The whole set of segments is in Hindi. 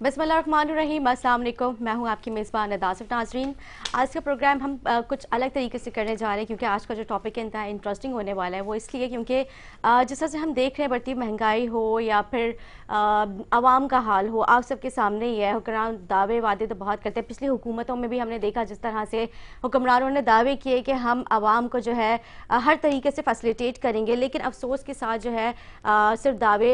बिस्मिल्लाहिर्रहमानिर्रहीम, अस्सलाम वालेकुम। मैं हूं आपकी मेज़बान आसिफ नाजरीन। आज का प्रोग्राम हम कुछ अलग तरीके से करने जा रहे हैं क्योंकि आज का जो टॉपिक है इंतहा इंटरेस्टिंग होने वाला है। वो इसलिए क्योंकि जिस तरह से हम देख रहे हैं बढ़ती महंगाई हो या फिर आवाम का हाल हो, आप सबके सामने ही है। हुक्मरान दावे वादे तो बहुत करते हैं। पिछली हुकूमतों में भी हमने देखा जिस तरह से हुक्मरानों ने दावे किए कि हम आवाम को जो है हर तरीके से फैसिलिटेट करेंगे, लेकिन अफसोस के साथ जो है सिर्फ दावे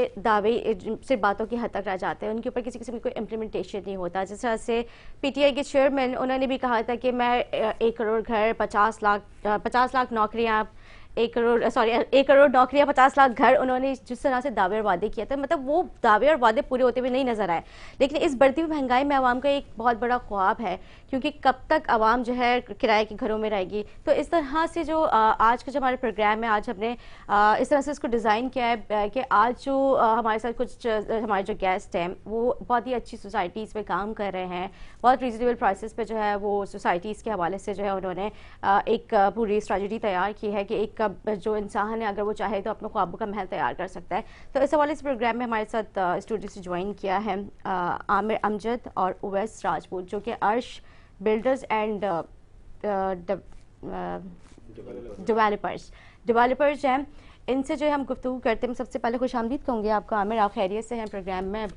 सिर्फ बातों की हद तक रह जाते हैं। उनके ऊपर किसी किस्म की कोई इम्प्लीमेंटेशन नहीं होता। जिस तरह से पीटीआई के चेयरमैन, उन्होंने भी कहा था कि मैं 1 करोड़ घर, 50 लाख नौकरियां, 1 करोड़ नौकरियां, 50 लाख घर, उन्होंने जिस तरह से दावे और वादे किए थे, मतलब वो दावे और वादे पूरे होते हुए नहीं नजर आए। लेकिन इस बढ़ती हुई महंगाई में आवाम का एक बहुत बड़ा ख्वाब है, क्योंकि कब तक आवाम जो है किराए के घरों में रहेगी। तो इस तरह से जो आज का जो हमारे प्रोग्राम है, आज हमने इस तरह से इसको डिज़ाइन किया है कि आज जो हमारे साथ कुछ हमारे जो गेस्ट हैं वो बहुत ही अच्छी सोसाइटीज़ में काम कर रहे हैं। बहुत रीजनेबल प्राइसेस पे जो है वो सोसाइटीज़ के हवाले से जो है उन्होंने एक पूरी स्ट्रैटेजी तैयार की है कि एक जो इंसान है अगर वो चाहे तो अपने ख्वाबों का महल तैयार कर सकता है। तो इस हवाले से प्रोग्राम में हमारे साथ स्टूडियो से ज्वाइन किया है आमिर अमजद और उवैस राजपूत, जो कि अर्श बिल्डर्स एंड डेवलपर्स हैं। इनसे जो है हम गुफ्तगू करते हैं। सबसे पहले खुशामदीद कहूँगी आपको आमिर, आप खैरियत से हैं? प्रोग्राम में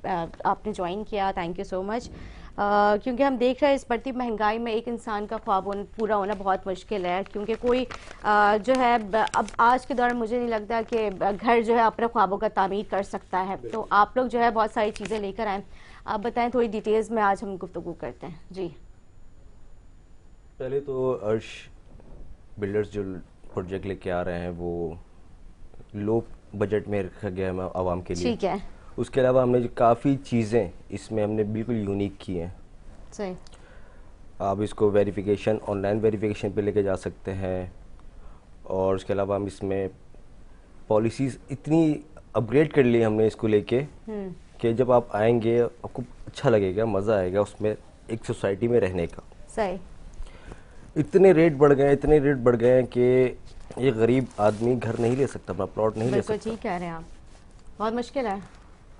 आपने ज्वाइन किया, थैंक यू सो मच। क्योंकि हम देख रहे हैं इस बढ़ती महंगाई में एक इंसान का ख्वाब पूरा होना बहुत मुश्किल है, क्योंकि कोई जो है अब आज के दौर में मुझे नहीं लगता कि घर जो है अपने ख्वाबों का तामीर कर सकता है। तो आप लोग जो है बहुत सारी चीज़ें लेकर आए, आप बताएं थोड़ी डिटेल्स में आज हम गुफ्तगू करते हैं। जी, पहले तो अर्श बिल्डर्स जो प्रोजेक्ट लेके आ रहे हैं वो लो बजट में रखा गया है आवाम के लिए, ठीक है। उसके अलावा हमने जो काफ़ी चीज़ें इसमें हमने बिल्कुल यूनिक की हैं। सही। आप इसको वेरिफिकेशन, ऑनलाइन वेरिफिकेशन पे लेके जा सकते हैं, और उसके अलावा हम इसमें पॉलिसीज़ इतनी अपग्रेड कर ली हमने इसको लेके कि जब आप आएंगे आपको अच्छा लगेगा, मज़ा आएगा उसमें एक सोसाइटी में रहने का। सही। इतने रेट बढ़ गए हैं कि ये गरीब आदमी घर नहीं ले सकता, अपना प्लॉट नहीं ले सकता। बिल्कुल ठीक कह रहे हैं आप, बहुत मुश्किल है।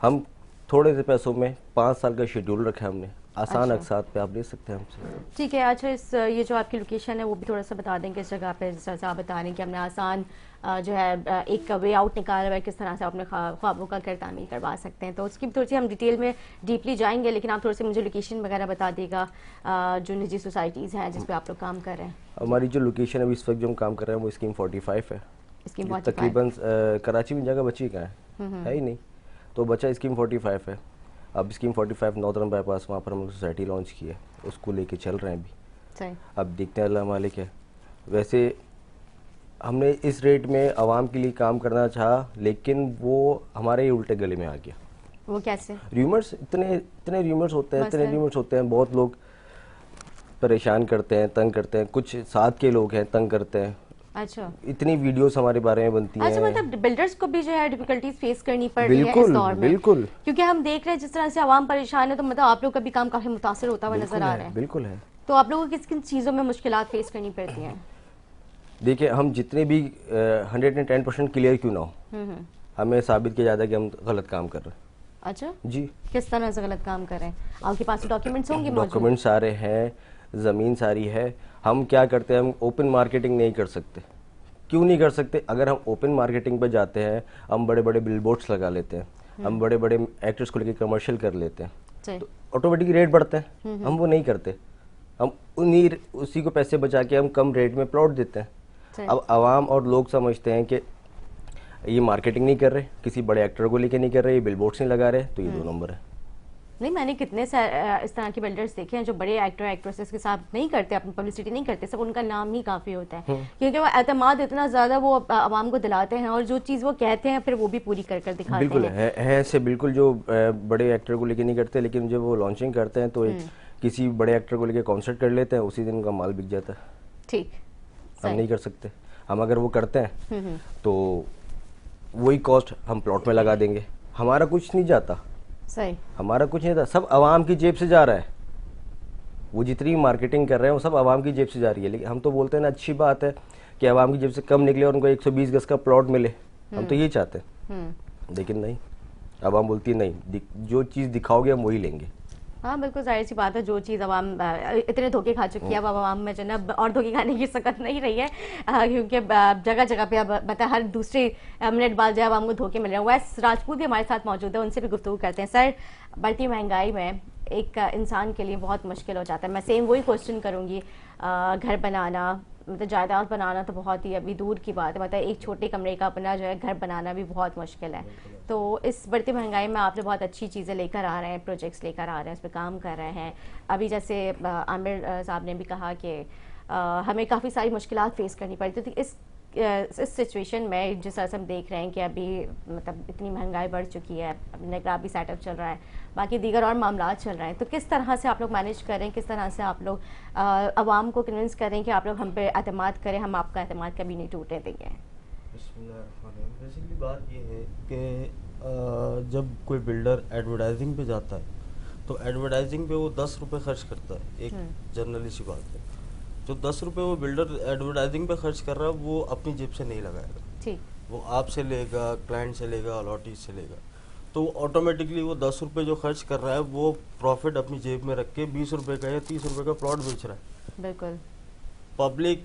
हम थोड़े से पैसों में 5 साल का शेड्यूल रखा है हमने, आसान अकसात पे आप ले सकते हैं हमसे। ठीक है। अच्छा, इस ये जो आपकी लोकेशन है वो भी थोड़ा सा बता दें किस जगह पे, जिस तरह से आप बता रहे हैं कि हमने आसान जो है एक वे आउट निकाला हुआ है, किस तरह से अपने ख्वाबों का घर तामीर करवा सकते हैं। तो उसकी भी थोड़ी सी हम डिटेल में डीपली जाएंगे, लेकिन आप थोड़ी सी मुझे लोकेशन वगैरह बता देगा जो निजी सोसाइटीज़ हैं जिस पे आप लोग काम कर रहे हैं। हमारी जो लोकेशन है इस वक्त जो हम काम कर रहे हैं वो स्कीम 45 है। स्कीम तकरीबन कराची में जगह बची कहाँ है ही नहीं, तो बचा स्कीम 45 है। अब स्कीम 45 नॉर्दर्न बाईपास, वहाँ पर हम सोसाइटी लॉन्च की है, उसको लेके चल रहे हैं अभी। अब देखते हैं, अल्लाह मालिक है। वैसे हमने इस रेट में आवाम के लिए काम करना चाहा, लेकिन वो हमारे ही उल्टे गले में आ गया। वो कैसे? र्यूमर्स, इतने र्यूमर्स होते हैं, बहुत लोग परेशान करते हैं, तंग करते हैं, कुछ साथ के लोग हैं तंग करते हैं। अच्छा, इतनी वीडियोस हमारे बारे में बनती हैं। अच्छा, मतलब बिल्डर्स को भी जो है डिफिकल्टीज फेस करनी पड़ रही है इस दौर में। बिल्कुल, क्योंकि हम देख रहे हैं जिस तरह से आवाम परेशान है, तो मतलब आप लोग का भी काम काफी मुतासर होता हुआ नजर आ रहा है। बिल्कुल है। तो आप लोगों को किस किन चीजों में मुश्किलात फेस करनी पड़ती हैं? देखिए, हम जितने भी 110% क्लियर क्यों ना हो, हमें साबित किया जाता है कि हम गलत काम कर रहे हैं। अच्छा जी, किस तरह से गलत काम कर रहे हैं? आपके पास डॉक्यूमेंट्स होंगे? डॉक्यूमेंट्स सारे हैं, ज़मीन सारी है। हम क्या करते हैं, हम ओपन मार्केटिंग नहीं कर सकते। क्यों नहीं कर सकते? अगर हम ओपन मार्केटिंग पर जाते हैं, हम बड़े बड़े बिलबोर्ड्स लगा लेते हैं, हम बड़े बड़े एक्टर्स को लेकर कमर्शियल कर लेते हैं, तो ऑटोमेटिक रेट बढ़ते हैं। हम वो नहीं करते, हम उसी को पैसे बचा के हम कम रेट में प्लॉट देते हैं। अब आवाम और लोग समझते हैं कि ये मार्केटिंग नहीं कर रहे, किसी बड़े एक्टर को लेके नहीं कर रहे, ये बिलबोर्ड्स नहीं लगा रहे, तो ये 2 नंबर है। नहीं, मैंने कितने इस तरह के बिल्डर्स देखे हैं जो बड़े एक्टर एक्ट्रेसेस के साथ नहीं करते, अपनी पब्लिसिटी नहीं करते, सब उनका नाम ही काफ़ी होता है, क्योंकि वो एतमाद इतना ज़्यादा वो आवाम को दिलाते हैं, और जो चीज़ वो कहते हैं फिर वो भी पूरी कर कर दिखाते बिल्कुल हैं। है ऐसे, बिल्कुल जो बड़े एक्टर को लेके नहीं करते, लेकिन जब वो लॉन्चिंग करते हैं तो किसी बड़े एक्टर को लेके कॉन्सर्ट कर लेते हैं, उसी दिन उनका माल बिक जाता है। ठीक, हम नहीं कर सकते। हम अगर वो करते हैं तो वही कॉस्ट हम प्लॉट में लगा देंगे, हमारा कुछ नहीं जाता। सही, हमारा कुछ नहीं था, सब आवाम की जेब से जा रहा है। वो जितनी मार्केटिंग कर रहे हैं वो सब आवाम की जेब से जा रही है। लेकिन हम तो बोलते हैं ना, अच्छी बात है कि आवाम की जेब से कम निकले और उनको 120 गज का प्लॉट मिले, हम तो ये चाहते हैं। लेकिन नहीं, आवाम बोलती है नहीं, जो चीज़ दिखाओगे हम वही लेंगे। हाँ बिल्कुल, जाहिर सी बात है, जो चीज़ अवाम इतने धोखे खा चुकी है, अब अवाम में जो है ना और धोखे खाने की सकत नहीं रही है, क्योंकि जगह जगह पे अब बता हर दूसरे मिनट बाद जो है अवाम को धोखे मिल रहे हैं। वैस राजपूत भी हमारे साथ मौजूद है, उनसे भी गुफ्तगू करते हैं। सर, बढ़ती महंगाई में एक इंसान के लिए बहुत मुश्किल हो जाता है। मैं सेम वही क्वेश्चन करूँगी, घर बनाना, मतलब जायदाद बनाना तो बहुत ही अभी दूर की बात है, मतलब एक छोटे कमरे का अपना जो है घर बनाना भी बहुत मुश्किल है। तो इस बढ़ती महंगाई में आप जो बहुत अच्छी चीज़ें लेकर आ रहे हैं, प्रोजेक्ट्स लेकर आ रहे हैं, उस पर काम कर रहे हैं। अभी जैसे आमिर साहब ने भी कहा कि हमें काफ़ी सारी मुश्किलात फेस करनी पड़ती थी इस सिचुएशन में, जिस तरह से हम देख रहे हैं कि अभी मतलब इतनी महंगाई बढ़ चुकी है, निगरानी सेटअप चल रहा है, बाकी दीगर और मामला चल रहे हैं, तो किस तरह से आप लोग मैनेज करें, किस तरह से आप लोग आवाम को कन्विंस करें कि आप लोग हम पे एतमाद करें, हम आपका एतमाद कभी नहीं टूटने देंगे? बेसिकली बात ये है कि जब कोई बिल्डर एडवर्टाइजिंग पे जाता है तो एडवर्टाइजिंग पे वो 10 रुपये खर्च करता है, एक जनरली सी बात है। जो 10 रुपये वो बिल्डर एडवर्टाइजिंग पे खर्च कर रहा है वो अपनी जेब से नहीं लगाएगा, ठीक, वो आपसे लेगा, क्लाइंट से लेगा, अलॉटीज से लेगा। तो ऑटोमेटिकली वो 10 रुपये जो खर्च कर रहा है वो प्रॉफिट अपनी जेब में रख के 20 रुपये का या 30 रुपये का प्लॉट बेच रहा है। बिल्कुल। पब्लिक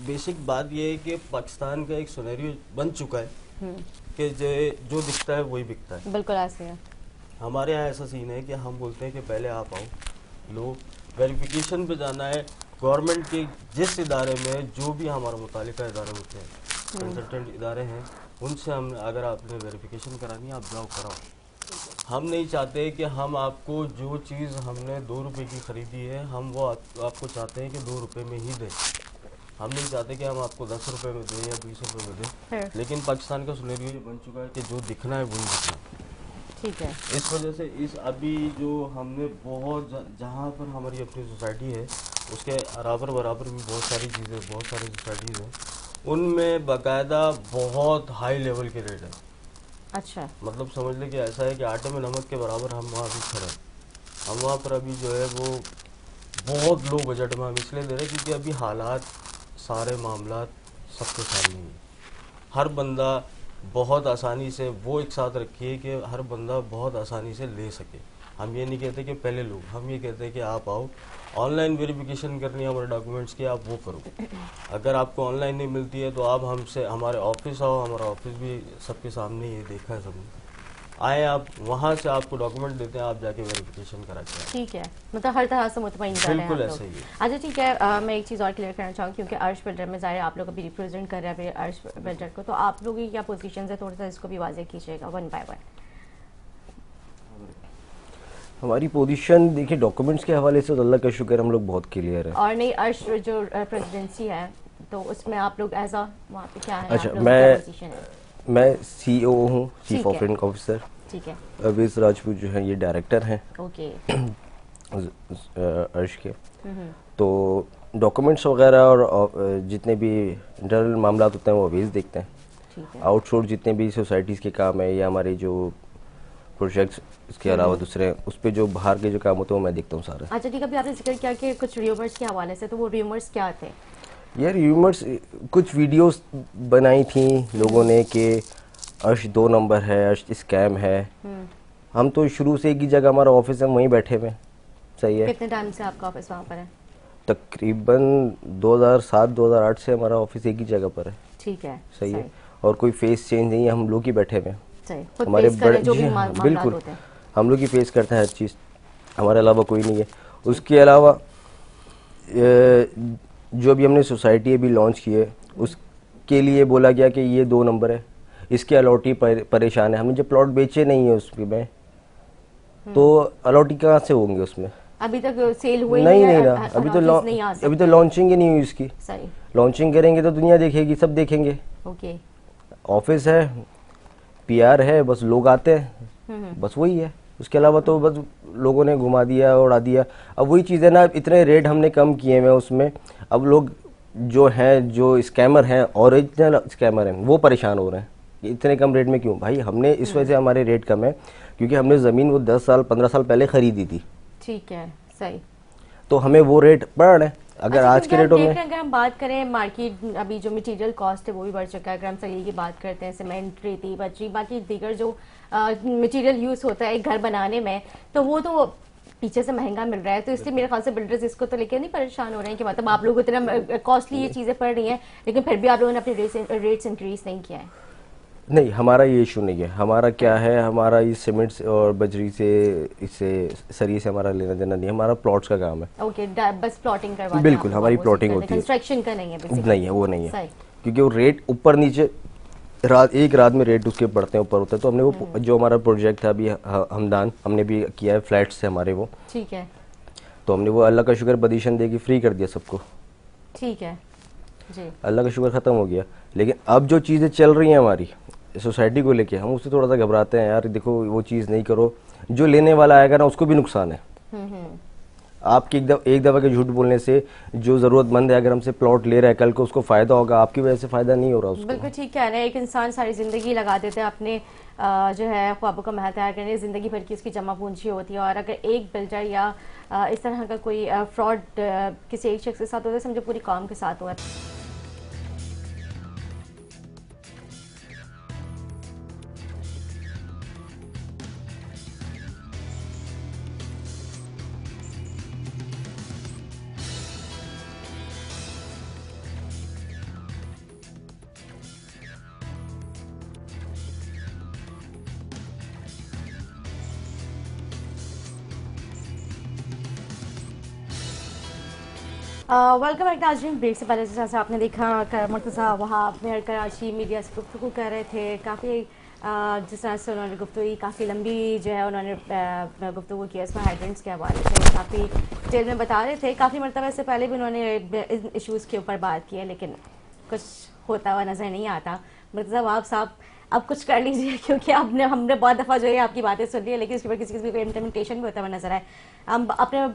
बेसिक बात ये है कि पाकिस्तान का एक सिनेरियो बन चुका है कि जो दिखता है वही बिकता है। बिल्कुल ऐसे है। हमारे यहाँ ऐसा सीन है कि हम बोलते हैं कि पहले आप आओ, लो वेरिफिकेशन पे जाना है। गवर्नमेंट के जिस इदारे में जो भी हमारा मुतालिका इदारे होते हैं, कंसल्टेंट इदारे हैं, उनसे हम अगर आपने वेरिफिकेशन करानी है आप जाओ कराओ। हम नहीं चाहते कि हम आपको जो चीज़ हमने 2 रुपये की ख़रीदी है हम वो आपको चाहते हैं कि 2 रुपये में ही दें। हम नहीं चाहते कि हम आपको 10 रुपये में दें या 20 रुपये में दें। लेकिन पाकिस्तान का सिनेरियो ये बन चुका है कि जो दिखना है वही दिखना है। ठीक है। इस वजह से इस अभी जो हमने बहुत जहाँ पर हमारी अपनी सोसाइटी है उसके बराबर भी बहुत सारी चीज़ें, बहुत सारी सोसाइटीज़ हैं, उनमें बाकायदा बहुत हाई लेवल के रेट है। अच्छा, मतलब समझ लें कि ऐसा है कि आटे में नमक के बराबर हम वहाँ भी खड़े हैं। हम वहाँ पर अभी जो है वो बहुत लो बजट में हम इसलिए दे रहे हैं क्योंकि अभी हालात, सारे मामला सबके सामने हैं। हर बंदा बहुत आसानी से वो एक साथ रखिए कि हर बंदा बहुत आसानी से ले सके। हम ये नहीं कहते कि पहले लो, हम ये कहते हैं कि आप आओ, ऑनलाइन वेरिफिकेशन करनी है हमारे डॉक्यूमेंट्स की, आप वो करो। अगर आपको ऑनलाइन नहीं मिलती है तो आप हमसे हमारे ऑफिस आओ, हमारा ऑफिस भी सबके सामने ये देखा है सबने। आए आप, वहाँ से आपको डॉक्यूमेंट देते हैं, आप जाके वेरिफिकेशन करा के आए। ठीक है, मतलब हर तरह से मुतमईन कर रहे हैं बिल्कुल आप ऐसा लोग। ही है। अच्छा ठीक है, मैं एक चीज़ और क्लियर करना चाहूँगी, क्योंकि अर्श बिल्डर में ज़ाहिर आप लोग अभी रिप्रेजेंट कर रहे हैं अर्श बिल्डर को, तो आप लोगों की क्या पोजीशन है, थोड़ा सा इसको भी वाज़ेह कीजिएगा वन बाय वन। हमारी पोजीशन देखिए डॉक्यूमेंट्स के हवाले से तो अल्लाह का शुक्र हम लोग बहुत क्लियर है। और नहीं, अर्श जो प्रेसिडेंसी है तो उसमें आप लोग एज अ वहाँ पे क्या है? अच्छा, आप लोगों की क्या पोजीशन है? मैं CEO हूँ, चीफ ठीक है। Operating officer. ठीक है, अवीस राजपूत जो है ये डायरेक्टर हैं ओके। अर्श के। तो डॉक्यूमेंट्स वगैरह और जितने भी इंटरनल मामला होते हैं वो अवीस देखते हैं। ठीक है, आउटसोर्स जितने भी सोसाइटीज़ के काम है या हमारे जो प्रोजेक्ट्स, इसके अलावा दूसरे उस पर जो बाहर के जो काम होते हैं वो मैं देखता हूँ सारे। अच्छा ठीक है, अभी आपने जिक्र किया कि कुछ र्यूमर्स के हवाले से, तो वो र्यूमर्स क्या थे? यार र्यूमर्स, कुछ वीडियोस बनाई थी लोगों ने कि अर्श 2 नंबर है, अर्श स्कैम है। हम तो शुरू से एक ही जगह, हमारा ऑफिस है, वहीं बैठे हुए। सही है। कितने टाइम से आपका ऑफिस वहाँ पर है? तकरीबन 2007-2008 से हमारा ऑफिस एक ही जगह पर है। ठीक है, सही है। और कोई फेस चेंज नहीं है, हम लोग ही बैठे हुए हैं। सही, खुद हमारे फेस करें जो भी जी हाँ, मामलात बिल्कुल होते हैं। हम लोग ही फेस करते हैं हर चीज़, हमारे अलावा कोई नहीं है। उसके अलावा जो भी हमने सोसाइटी अभी लॉन्च की है उसके लिए बोला गया कि ये 2 नंबर है, इसके अलॉटी परेशान है। हमने जो प्लॉट बेचे नहीं है उसमें तो अलॉटी कहाँ से होंगे उसमें? अभी तक सेल हुई नहीं है, ना, अभी तो लॉन्चिंग ही नहीं हुई इसकी। सही, लॉन्चिंग करेंगे तो दुनिया देखेगी, सब देखेंगे। ओके। ऑफिस है, PR है, बस लोग आते हैं, बस वही है। उसके अलावा तो बस लोगों ने घुमा दिया, उड़ा दिया। अब वही चीज़ है ना, इतने रेट हमने कम किए हैं उसमें, अब लोग जो हैं, जो स्कैमर हैं, ओरिजिनल स्कैमर हैं, वो परेशान हो रहे हैं कि इतने कम रेट में क्यों। भाई हमने इस वजह से हमारे रेट कम है क्योंकि हमने ज़मीन वो 10 साल 15 साल पहले ख़रीदी थी। ठीक है, सही। तो हमें वो रेट पड़ रहे हैं। अगर अच्छा, आज के रेटों में अगर हम बात करें मार्केट, अभी जो मटेरियल कॉस्ट है वो भी बढ़ चुका है। अगर हम सही की बात करते हैं, सीमेंट, रेती, बजरी, बाकी दीगर जो मटेरियल यूज़ होता है एक घर बनाने में, तो वो तो पीछे से महंगा मिल रहा है, तो इसलिए मेरे ख्याल से बिल्डर्स इसको तो लेकर नहीं परेशान हो रहे हैं कि मतलब आप लोगों को इतना कॉस्टली ये चीज़ें पड़ रही हैं, लेकिन फिर भी आप लोगों ने अपने रेट्स इंक्रीज नहीं किया है। नहीं, हमारा ये इशू नहीं है। हमारा क्या है, हमारा ये सीमेंट से और बजरी से, इससे सरिये से हमारा लेना देना नहीं है। हमारा प्लॉट्स का काम है। ओके, बस प्लॉटिंग करवाते हैं बिल्कुल, आप लोग, हमारी वो प्लॉटिंग सब होती है। कंस्ट्रक्शन का नहीं है basically। नहीं है, वो नहीं है, सही। क्योंकि वो रेट ऊपर नीचे एक रात में रेट उसके बढ़ते हैं, ऊपर होते हैं। तो हमने वो जो हमारा प्रोजेक्ट था अभी हमदान, हमने भी किया है, फ्लैट्स से हमारे वो, ठीक है, तो हमने वो अल्लाह का शुक्र पोजीशन दे के फ्री कर दिया सबको। ठीक है जी। अल्लाह का शुक्र ख़त्म हो गया। लेकिन अब जो चीज़ें चल रही हैं हमारी सोसाइटी को लेके, हम उससे थोड़ा सा घबराते हैं यार। देखो, वो चीज़ नहीं करो, जो लेने वाला आएगा ना उसको भी नुकसान है। आपकी एक दफ़ा के झूठ बोलने से जो ज़रूरतमंद है, अगर हमसे प्लॉट ले रहा है, कल को उसको फ़ायदा होगा, आपकी वजह से फ़ायदा नहीं हो रहा उसको। बिल्कुल ठीक कह रहे हैं। एक इंसान सारी ज़िंदगी लगा देते हैं अपने जो है ख्वाबों का महल तैयार करने, ज़िंदगी भर की उसकी जमा पूंजी होती है, और अगर एक बिल्डर या इस तरह का कोई फ्रॉड किसी एक शख्स के साथ होता है, समझो पूरी कौम के साथ हुआ है। वेलकम बैक नाज़रीन। ब्रेक से पहले जैसा आपने देखा मुर्तज़ा वहाँ मेयर कराची मीडिया से गुफ्तगू कर रहे थे। काफ़ी जिस तरह से उन्होंने गुफ्तगू काफ़ी लंबी जो है उन्होंने गुफ्तगू किया इसमें हाइड्रेंट्स के हवाले से, काफ़ी डिटेल में बता रहे थे। काफ़ी मरतबा इससे पहले भी उन्होंने इन इशूज़ के ऊपर बात की है, लेकिन कुछ होता हुआ नज़र नहीं आता। मुर्तज़ा आप साहब अब कुछ कर लीजिए, क्योंकि हमने बहुत दफ़ा जो है आपकी बातें सुन ली है, लेकिन इसके ऊपर किसी कोई इम्प्लीमेंटेशन भी होता हुआ नजर आए। हम अपने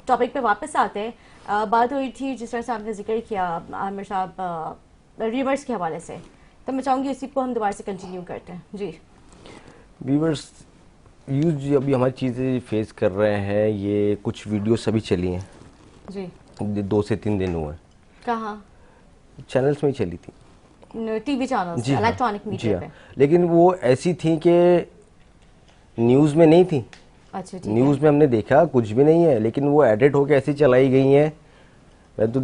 टॉपिक पे वापस आते हैं। बात हुई थी जिस तरह से आपने जिक्र किया आमिर साहब रीवर्स के हवाले से, तो मैं चाहूँगी इसी को हम दोबारा से कंटिन्यू करते हैं। जी, व्यूवर्स यूज अभी हमारी चीज़ें फेस कर रहे हैं, ये कुछ वीडियोस अभी चली हैं जी, 2 से 3 दिन हुए। कहाँ? चैनल्स में ही चली थी, टीवी चैनल, जी हाँ, इलेक्ट्रॉनिक जी मीडिया हाँ। पे। लेकिन वो ऐसी थी कि न्यूज़ में नहीं थी। अच्छा, ठीक न्यूज़ में हमने देखा कुछ भी नहीं है, लेकिन वो एडिट होकर ऐसी चलाई गई हैं। मैं तो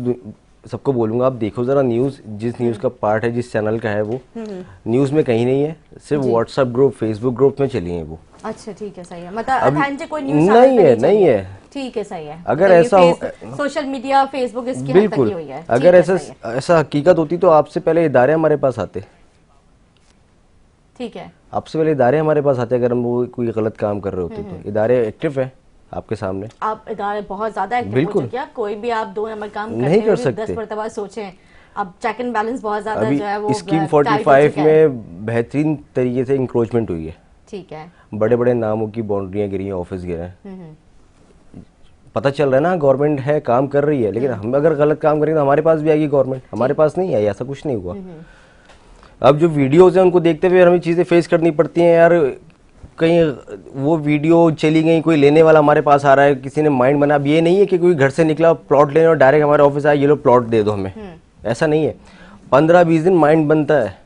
सबको बोलूँगा, आप देखो ज़रा न्यूज़, जिस न्यूज़ का पार्ट है, जिस चैनल का है वो, न्यूज़ में कहीं नहीं है, सिर्फ व्हाट्सएप ग्रुप, फेसबुक ग्रुप में चली है वो। अच्छा, ठीक है, सही है। मतलब अथेंटिक कोई न्यूज़ नहीं है, नहीं है। ठीक है, सही है। अगर तो ऐसा सोशल मीडिया, फेसबुक इसकी हद तक बिल्कुल, ही हुई है। अगर ऐसा हकीकत होती तो आपसे पहले इदारे हमारे पास आते। ठीक है, आपसे पहले इदारे हमारे पास आते अगर हम वो कोई गलत काम कर रहे होते तो। इदारे एक्टिव है आपके सामने, आप इदारे बहुत ज्यादा एक्टिव हो बिल्कुल चुके हैं। कोई भी आप 2 नंबर काम नहीं कर सकते, सकते। 10 मरतबा सोचें। अब चेक एंड बैलेंस बहुत ज्यादा अभी जो है वो स्कीम टाइट हो 45 चुका है। में बेहतरीन तरीके से इंक्रोचमेंट हुई है। ठीक है, बड़े बड़े नामों की बाउंड्रियां गिरी हैं, ऑफिस गिरे हैं। पता चल रहा है ना, गवर्नमेंट है, काम कर रही है। लेकिन हम अगर गलत काम करेंगे तो हमारे पास भी आएगी गवर्नमेंट, हमारे पास नहीं आई, ऐसा कुछ नहीं हुआ। अब जो वीडियोज हैं उनको देखते हुए हमें चीज़ें फेस करनी पड़ती हैं यार। कहीं वो वीडियो चली गई, कोई लेने वाला हमारे पास आ रहा है, किसी ने माइंड बना। अब ये नहीं है कि कोई घर से निकला प्लॉट लेने और डायरेक्ट हमारे ऑफिस आया, ये लो प्लॉट दे दो हमें, ऐसा नहीं है। 15-20 दिन माइंड बनता है,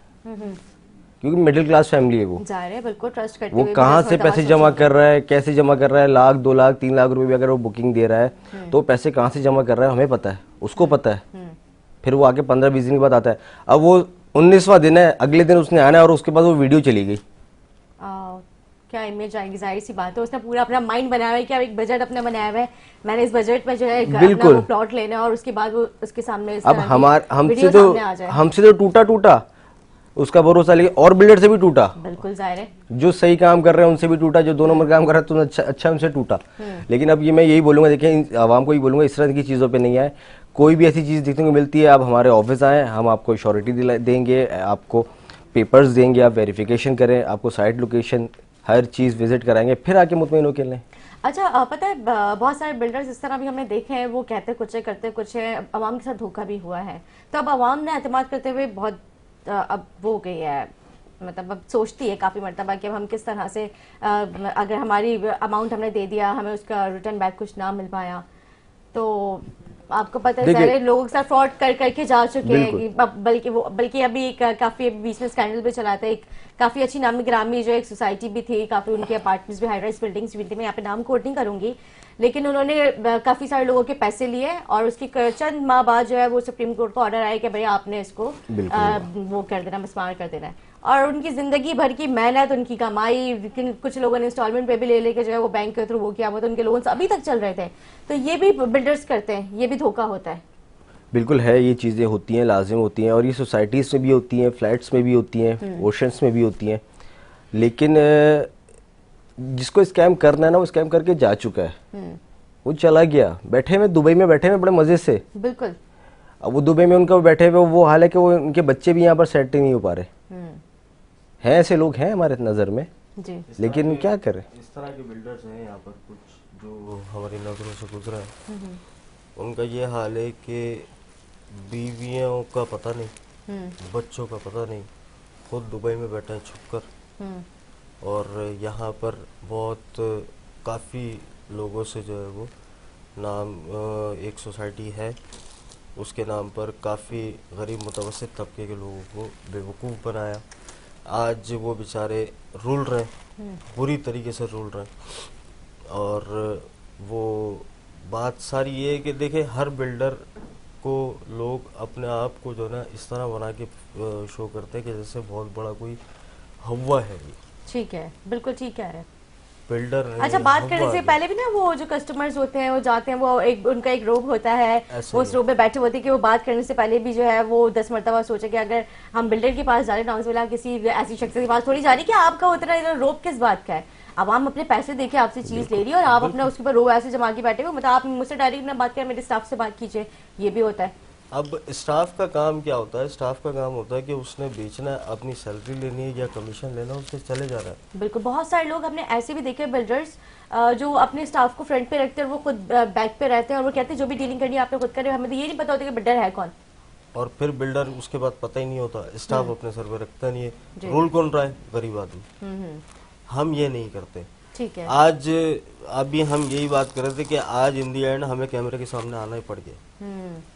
क्योंकि मिडिल क्लास फैमिली है वो। जाहिर है, बिल्कुल ट्रस्ट करते वो हुए कहाँ से पैसे जमा कर रहा है, कैसे जमा कर रहा है, 1 लाख 2 लाख 3 लाख रुपए भी अगर वो बुकिंग दे रहा है तो पैसे कहाँ से जमा कर रहा है हमें पता है, उसको पता है। फिर वो आके 15-20 दिन के बाद आता है। अब वो 19वां दिन है, अगले दिन उसने आना है और उसके बाद वो वीडियो चली गई। क्या इमेज आएगी? जाहिर सी बात है, उसने पूरा अपना माइंड बनाया हुआ है कि अब एक बजट अपना बनाया हुआ है, मैंने इस बजट में जो है अपना वो प्लॉट लेना है, और उसके बाद वो उसके सामने अब हमसे तो टूटा उसका भरोसा, लेकिन और बिल्डर से भी टूटा। बिल्कुल जाहिर है, जो सही काम कर रहे हैं उनसे भी टूटा, जो 2 नंबर काम कर रहा है तो अच्छा उनसे टूटा। लेकिन अब ये मैं यही बोलूंगा, देखें आवाम को ही बोलूंगा, इस तरह की चीज़ों पे नहीं आए। कोई भी ऐसी चीज़ देखने को मिलती है, आप हमारे ऑफिस आएँ, हम आपको श्योरिटी देंगे, आपको पेपर्स देंगे, आप वेरिफिकेशन करें, आपको साइट लोकेशन हर चीज़ विजिट कराएंगे, फिर आके मुतमईन होकर लें। अच्छा, पता है बहुत सारे बिल्डर्स इस तरह भी हमने देखे हैं, वो कहते कुछ है करते कुछ है, अवाम के साथ धोखा भी हुआ है। तो अब अवाम ने एतमाद करते हुए बहुत अब वो हो गई है, मतलब अब सोचती है काफ़ी मरतबा कि अब हम किस तरह से अगर हमारी अमाउंट हमने दे दिया, हमें उसका रिटर्न बैक कुछ ना मिल पाया, तो आपको पता है सारे लोगों के साथ फ्रॉड कर करके जा चुके हैं। बल्कि अभी एक काफी बीच में स्कैंडल भी चला था, एक काफी अच्छी नामी गिरामी जो एक सोसाइटी भी थी, काफी उनके अपार्टमेंट्स भी, हाई राइज बिल्डिंग्स भी थी। मैं यहाँ पे नाम कोट नहीं करूंगी, लेकिन उन्होंने काफी सारे लोगों के पैसे लिए और उसकी चंद माह बाद जो है वो सुप्रीम कोर्ट का ऑर्डर आया कि भाई आपने इसको वो कर देना, मस्मार कर देना है। और उनकी जिंदगी भर की मेहनत, उनकी कमाई, लेकिन कुछ लोगों ने इंस्टॉलमेंट पे भी ले लेके जो है वो बैंक के थ्रू वो किया हुआ, तो उनके लोन्स अभी तक चल रहे थे। तो ये भी बिल्डर्स करते हैं, ये भी धोखा होता है। बिल्कुल है, ये चीज़ें होती हैं, लाजिम होती हैं, और ये सोसाइटीज़ में भी होती हैं, फ्लैट्स में भी होती हैं, ओशंस में भी होती हैं। लेकिन जिसको स्कैम करना है ना, वो स्कैम करके जा चुका है, वो चला गया। बैठे हुए दुबई में, बैठे हुए बड़े मज़े से। बिल्कुल। अब वो दुबई में उनका बैठे हुए वो हाल है कि वो उनके बच्चे भी यहाँ पर सेट नहीं हो पा रहे हैं। ऐसे लोग हैं हमारे नज़र में जी, लेकिन क्या करें। इस तरह के बिल्डर्स हैं यहाँ पर कुछ जो हमारी नज़रों से गुजरा है। उनका ये हाल है कि बीवियों का पता नहीं, बच्चों का पता नहीं, खुद दुबई में बैठे हैं छुप कर। और यहाँ पर बहुत काफ़ी लोगों से जो है वो नाम, एक सोसाइटी है उसके नाम पर काफ़ी गरीब मुतवस्सित तबके के लोगों को बेवकूफ़ बनाया। आज वो बेचारे रुल रहे हैं, बुरी तरीके से रुल रहे हैं। और वो बात सारी ये है कि देखे, हर बिल्डर को लोग अपने आप को जो ना इस तरह बना के शो करते हैं कि जैसे बहुत बड़ा कोई हवा है। ठीक है, बिल्कुल ठीक कह रहे हैं। बिल्डर नहीं, अच्छा, बात करने हवा से है। पहले भी ना वो जो कस्टमर्स होते हैं वो जाते हैं, वो एक उनका एक रोब होता है, ऐसे वो ही। उस रोब में बैठे होते हैं कि वो बात करने से पहले भी जो है वो 10 मरतबा सोचे कि अगर हम बिल्डर के पास जा रहे हैं, नाउज़ुबिल्लाह किसी ऐसी शख्स के पास थोड़ी जा रही कि आपका उतना रोब किस बात का है। अब हम अपने पैसे देके आपसे चीज ले रही है और आप अपना उसके ऊपर रोब ऐसे जमा के बैठे हो, मतलब आप मुझसे डायरेक्ट ना बात करें, मेरे स्टाफ से बात कीजिए, ये भी होता है। अब स्टाफ का काम क्या होता है? स्टाफ का काम होता है कि उसने बेचना है, अपनी सैलरी लेनी है या कमीशन लेना, उससे चले जा रहा है। बिल्कुल, बहुत सारे लोग हमने ऐसे भी देखे बिल्डर्स जो अपने स्टाफ को फ्रंट पे रखते हैं और वो खुद बैक पे रहते हैं, और वो कहते हैं जो भी डीलिंग करनी है आपने खुद करे, हमें तो ये नहीं पता होता कि बिल्डर है कौन। और फिर बिल्डर उसके बाद पता ही नहीं होता, स्टाफ अपने सर पे रखता नहीं जी। है। रूल कौन रहा है? गरीब आदमी। हम ये नहीं करते। ठीक है। आज अभी हम यही बात कर रहे थे कि आज इन दी एंड हमें कैमरे के सामने आना ही पड़ गया।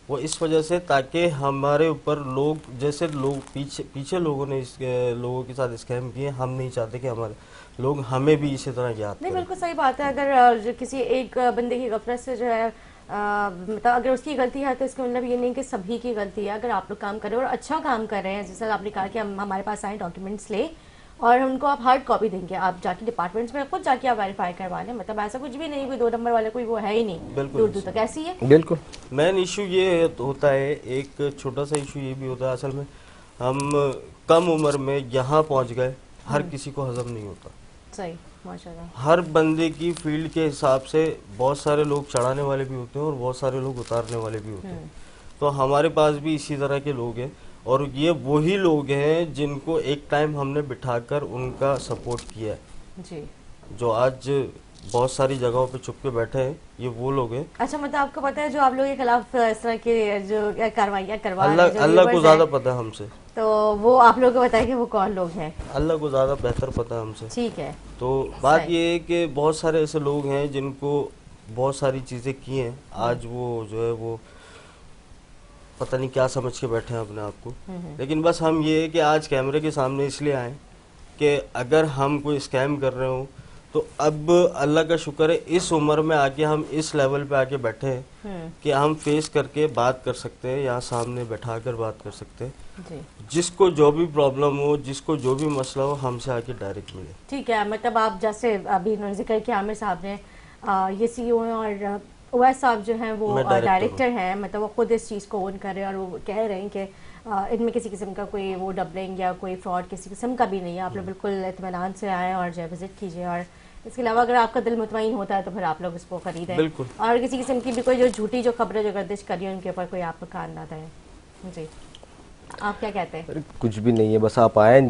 वो इस वजह से ताकि हमारे ऊपर लोग, जैसे लोग पीछे लोगों ने इस लोगों के साथ स्कैम किए, हम नहीं चाहते कि हमारे लोग हमें भी इसी तरह याद नहीं, करें। बिल्कुल सही बात है। अगर जो किसी एक बंदे की गफलत से जो है मतलब अगर उसकी गलती है तो इसका मतलब ये नहीं कि सभी की गलती है। अगर आप लोग काम कर रहे हो और अच्छा काम कर रहे हैं, जैसे आपने कहा कि हम हमारे पास आए डॉक्यूमेंट्स ले और उनको आप हार्ड कॉपी देंगे, आप जाके डिपार्टमेंट्स में खुद जाके आप वेरीफाई करवा लें, मतलब ऐसा कुछ भी नहीं, कोई 2 नंबर वाले कोई वो है ही नहीं। बिल्कुल। दूर दूर तक ऐसी है। बिल्कुल। मेन इशू ये होता है, एक छोटा सा इशू ये भी होता है, असल में हम कम उम्र में यहाँ पहुँच गए, हर किसी को हजम नहीं होता। सही, माशाल्लाह। हर बंदे की फील्ड के हिसाब से बहुत सारे लोग चढ़ाने वाले भी होते हैं और बहुत सारे लोग उतारने वाले भी होते हैं। तो हमारे पास भी इसी तरह के लोग हैं, और ये वही लोग हैं जिनको एक टाइम हमने बिठाकर उनका सपोर्ट किया है। जी। जो आज बहुत सारी जगहों पे चुप के बैठे हैं, ये वो लोग हैं। अच्छा, मतलब आपको पता है जो आप लोगों के खिलाफ इस तरह के जो कार्रवाइयाँ करवा रहे हैं, जो अल्लाह को labours ज्यादा हैं, पता है हमसे। तो वो आप लोगों को बताए कि वो कौन लोग हैं। अल्लाह को ज्यादा बेहतर पता है हमसे। ठीक है। तो बात सही। ये है कि बहुत सारे ऐसे लोग हैं जिनको बहुत सारी चीजें की हैं, आज वो जो है वो पता नहीं क्या समझ के बैठे हैं अपने आप को। लेकिन बस हम ये है कि आज कैमरे के सामने इसलिए आए कि अगर हम कोई स्कैम कर रहे हो तो अब अल्लाह का शुक्र है इस उम्र में आके हम इस लेवल पे आके बैठे हैं कि हम फेस करके बात कर सकते हैं, यहाँ सामने बैठा कर बात कर सकते हैं। जी। जिसको जो भी प्रॉब्लम हो, जिसको जो भी मसला हो, हमसे आके डायरेक्ट मिले। ठीक है, मतलब आप जैसे अभी इन्होंने जिक्र किया आमिर साहब ने, ये सीईओ हैं और उवैस साहब जो हैं वो मैं डायरेक्टर हैं, मतलब वो खुद इस चीज़ को ओन कर रहे हैं और वो कह रहे हैं कि इनमें किसी किस्म का कोई वो डबलिंग या कोई फ्रॉड किसी किस्म का भी नहीं है। आप लोग बिल्कुल इत्मीनान से आएँ और जो है विजिट कीजिए, और इसके अलावा अगर आपका दिल मुतमईन होता है तो फिर आप लोग इसको खरीदें। बिल्कुल। और किसी किस्म की भी कोई जो झूठी जो खबरें जो गर्दिश करी है उनके ऊपर कोई आप कान ना दें। जी, आप क्या कहते हैं? अरे कुछ भी नहीं है, बस आप आए,